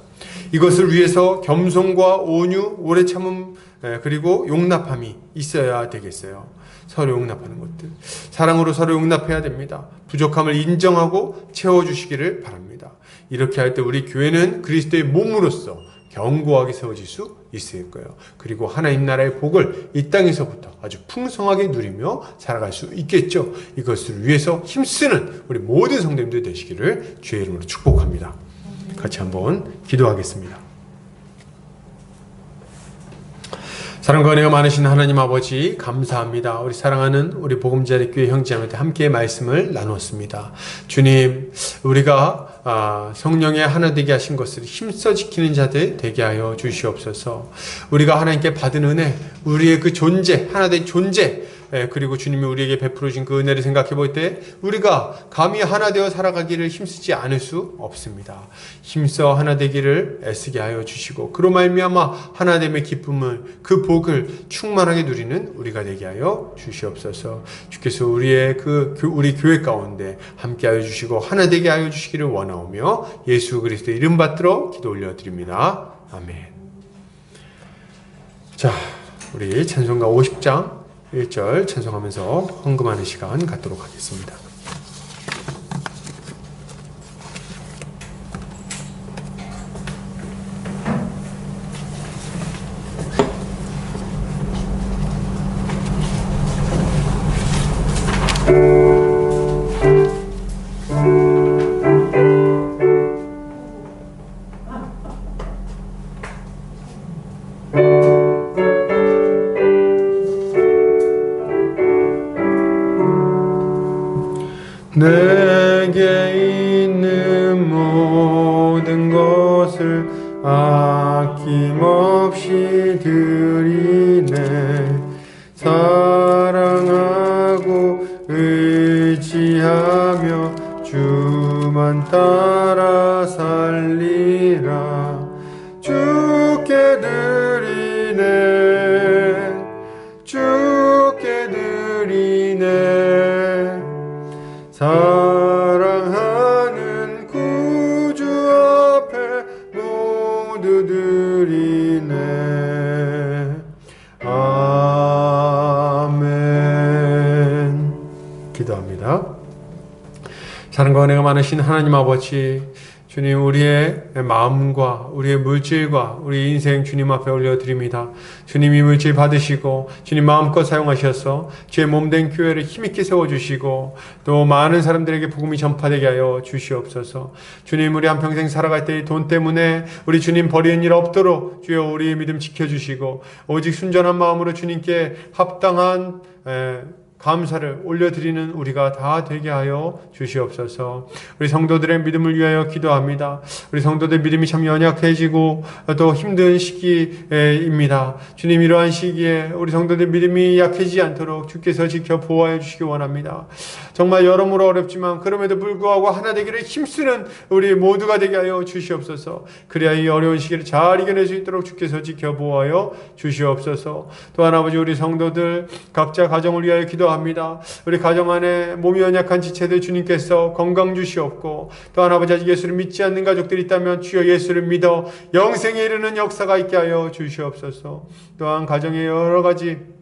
이것을 위해서 겸손과 온유, 오래 참음, 그리고 용납함이 있어야 되겠어요. 서로 용납하는 것들. 사랑으로 서로 용납해야 됩니다. 부족함을 인정하고 채워주시기를 바랍니다. 이렇게 할 때 우리 교회는 그리스도의 몸으로서 견고하게 세워질 수 있을 거예요. 그리고 하나님 나라의 복을 이 땅에서부터 아주 풍성하게 누리며 살아갈 수 있겠죠. 이것을 위해서 힘쓰는 우리 모든 성도님들 되시기를 주의 이름으로 축복합니다. 같이 한번 기도하겠습니다. 사랑과 은혜가 많으신 하나님 아버지, 감사합니다. 우리 사랑하는 우리 보금자리 교회 형제자매들 함께 말씀을 나눴습니다. 주님, 우리가 성령의 하나 되게 하신 것을 힘써 지키는 자들 되게 하여 주시옵소서. 우리가 하나님께 받은 은혜, 우리의 그 존재, 하나 된 존재, 그리고 주님이 우리에게 베풀어 주신 그 은혜를 생각해 볼 때 우리가 감히 하나 되어 살아가기를 힘쓰지 않을 수 없습니다. 힘써 하나 되기를 애쓰게 하여 주시고 그로 말미암아 하나됨의 기쁨을, 그 복을 충만하게 누리는 우리가 되게 하여 주시옵소서. 주께서 우리 교회 가운데 함께 하여 주시고 하나 되게 하여 주시기를 원하오며 예수 그리스도의 이름 받들어 기도 올려드립니다. 아멘. 자, 우리 찬송가 50장 1절 찬송하면서 헌금하는 시간 갖도록 하겠습니다. 내게 있는 모든 것을 아낌없이 드리네. 사랑하고 의지하며 주만 따라 살리라. 주께 드리네, 주께 드리네. 사랑하는 구주 앞에 모두 드리네. 아멘. 기도합니다. 사랑과 은혜가 많으신 하나님 아버지, 주님, 우리의 마음과 우리의 물질과 우리의 인생 주님 앞에 올려드립니다. 주님이 물질 받으시고 주님 마음껏 사용하셔서 주의 몸된 교회를 힘있게 세워주시고 또 많은 사람들에게 복음이 전파되게 하여 주시옵소서. 주님, 우리 한평생 살아갈 때 돈 때문에 우리 주님 버리는 일 없도록 주여 우리의 믿음 지켜주시고 오직 순전한 마음으로 주님께 합당한 감사를 올려드리는 우리가 다 되게 하여 주시옵소서. 우리 성도들의 믿음을 위하여 기도합니다. 우리 성도들 믿음이 참 연약해지고 또 힘든 시기입니다. 주님, 이러한 시기에 우리 성도들 믿음이 약해지지 않도록 주께서 지켜 보호하여 주시기 원합니다. 정말 여러모로 어렵지만 그럼에도 불구하고 하나 되기를 힘쓰는 우리 모두가 되게 하여 주시옵소서. 그래야 이 어려운 시기를 잘 이겨낼 수 있도록 주께서 지켜 보호하여 주시옵소서. 또한 아버지, 우리 성도들 각자 가정을 위하여 기도합니다. 우리 가정 안에 몸이 연약한 지체들 주님께서 건강 주시옵고, 또한 아버지, 아직 예수를 믿지 않는 가족들이 있다면 주여 예수를 믿어 영생에 이르는 역사가 있게 하여 주시옵소서. 또한 가정의 여러 가지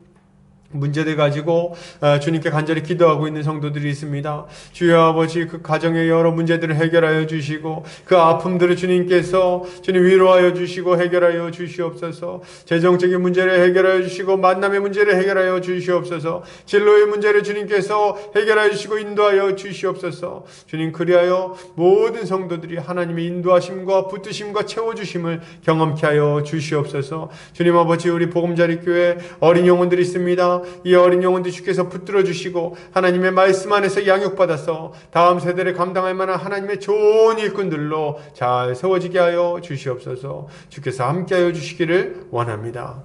문제들 가지고 주님께 간절히 기도하고 있는 성도들이 있습니다. 주여 아버지, 그 가정의 여러 문제들을 해결하여 주시고 그 아픔들을 주님께서 주님 위로하여 주시고 해결하여 주시옵소서. 재정적인 문제를 해결하여 주시고 만남의 문제를 해결하여 주시옵소서. 진로의 문제를 주님께서 해결하여 주시고 인도하여 주시옵소서. 주님, 그리하여 모든 성도들이 하나님의 인도하심과 붙드심과 채워주심을 경험케 하여 주시옵소서. 주님 아버지, 우리 보금자리 교회 어린 영혼들이 있습니다. 이 어린 영혼들 주께서 붙들어 주시고 하나님의 말씀 안에서 양육받아서 다음 세대를 감당할 만한 하나님의 좋은 일꾼들로 잘 세워지게 하여 주시옵소서. 주께서 함께하여 주시기를 원합니다.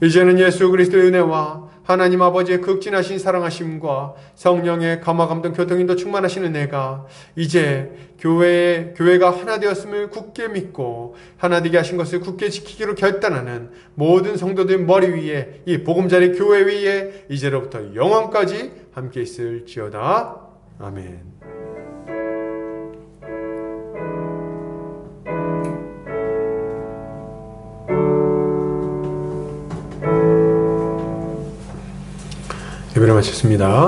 이제는 예수 그리스도의 은혜와 하나님 아버지의 극진하신 사랑하심과 성령의 감화감동 교통인도 충만하신 은혜가 이제 교회가 하나 되었음을 굳게 믿고 하나 되게 하신 것을 굳게 지키기로 결단하는 모든 성도들 머리 위에, 이 보금자리 교회 위에 이제로부터 영원까지 함께 있을지어다. 아멘. 예배를 마쳤습니다.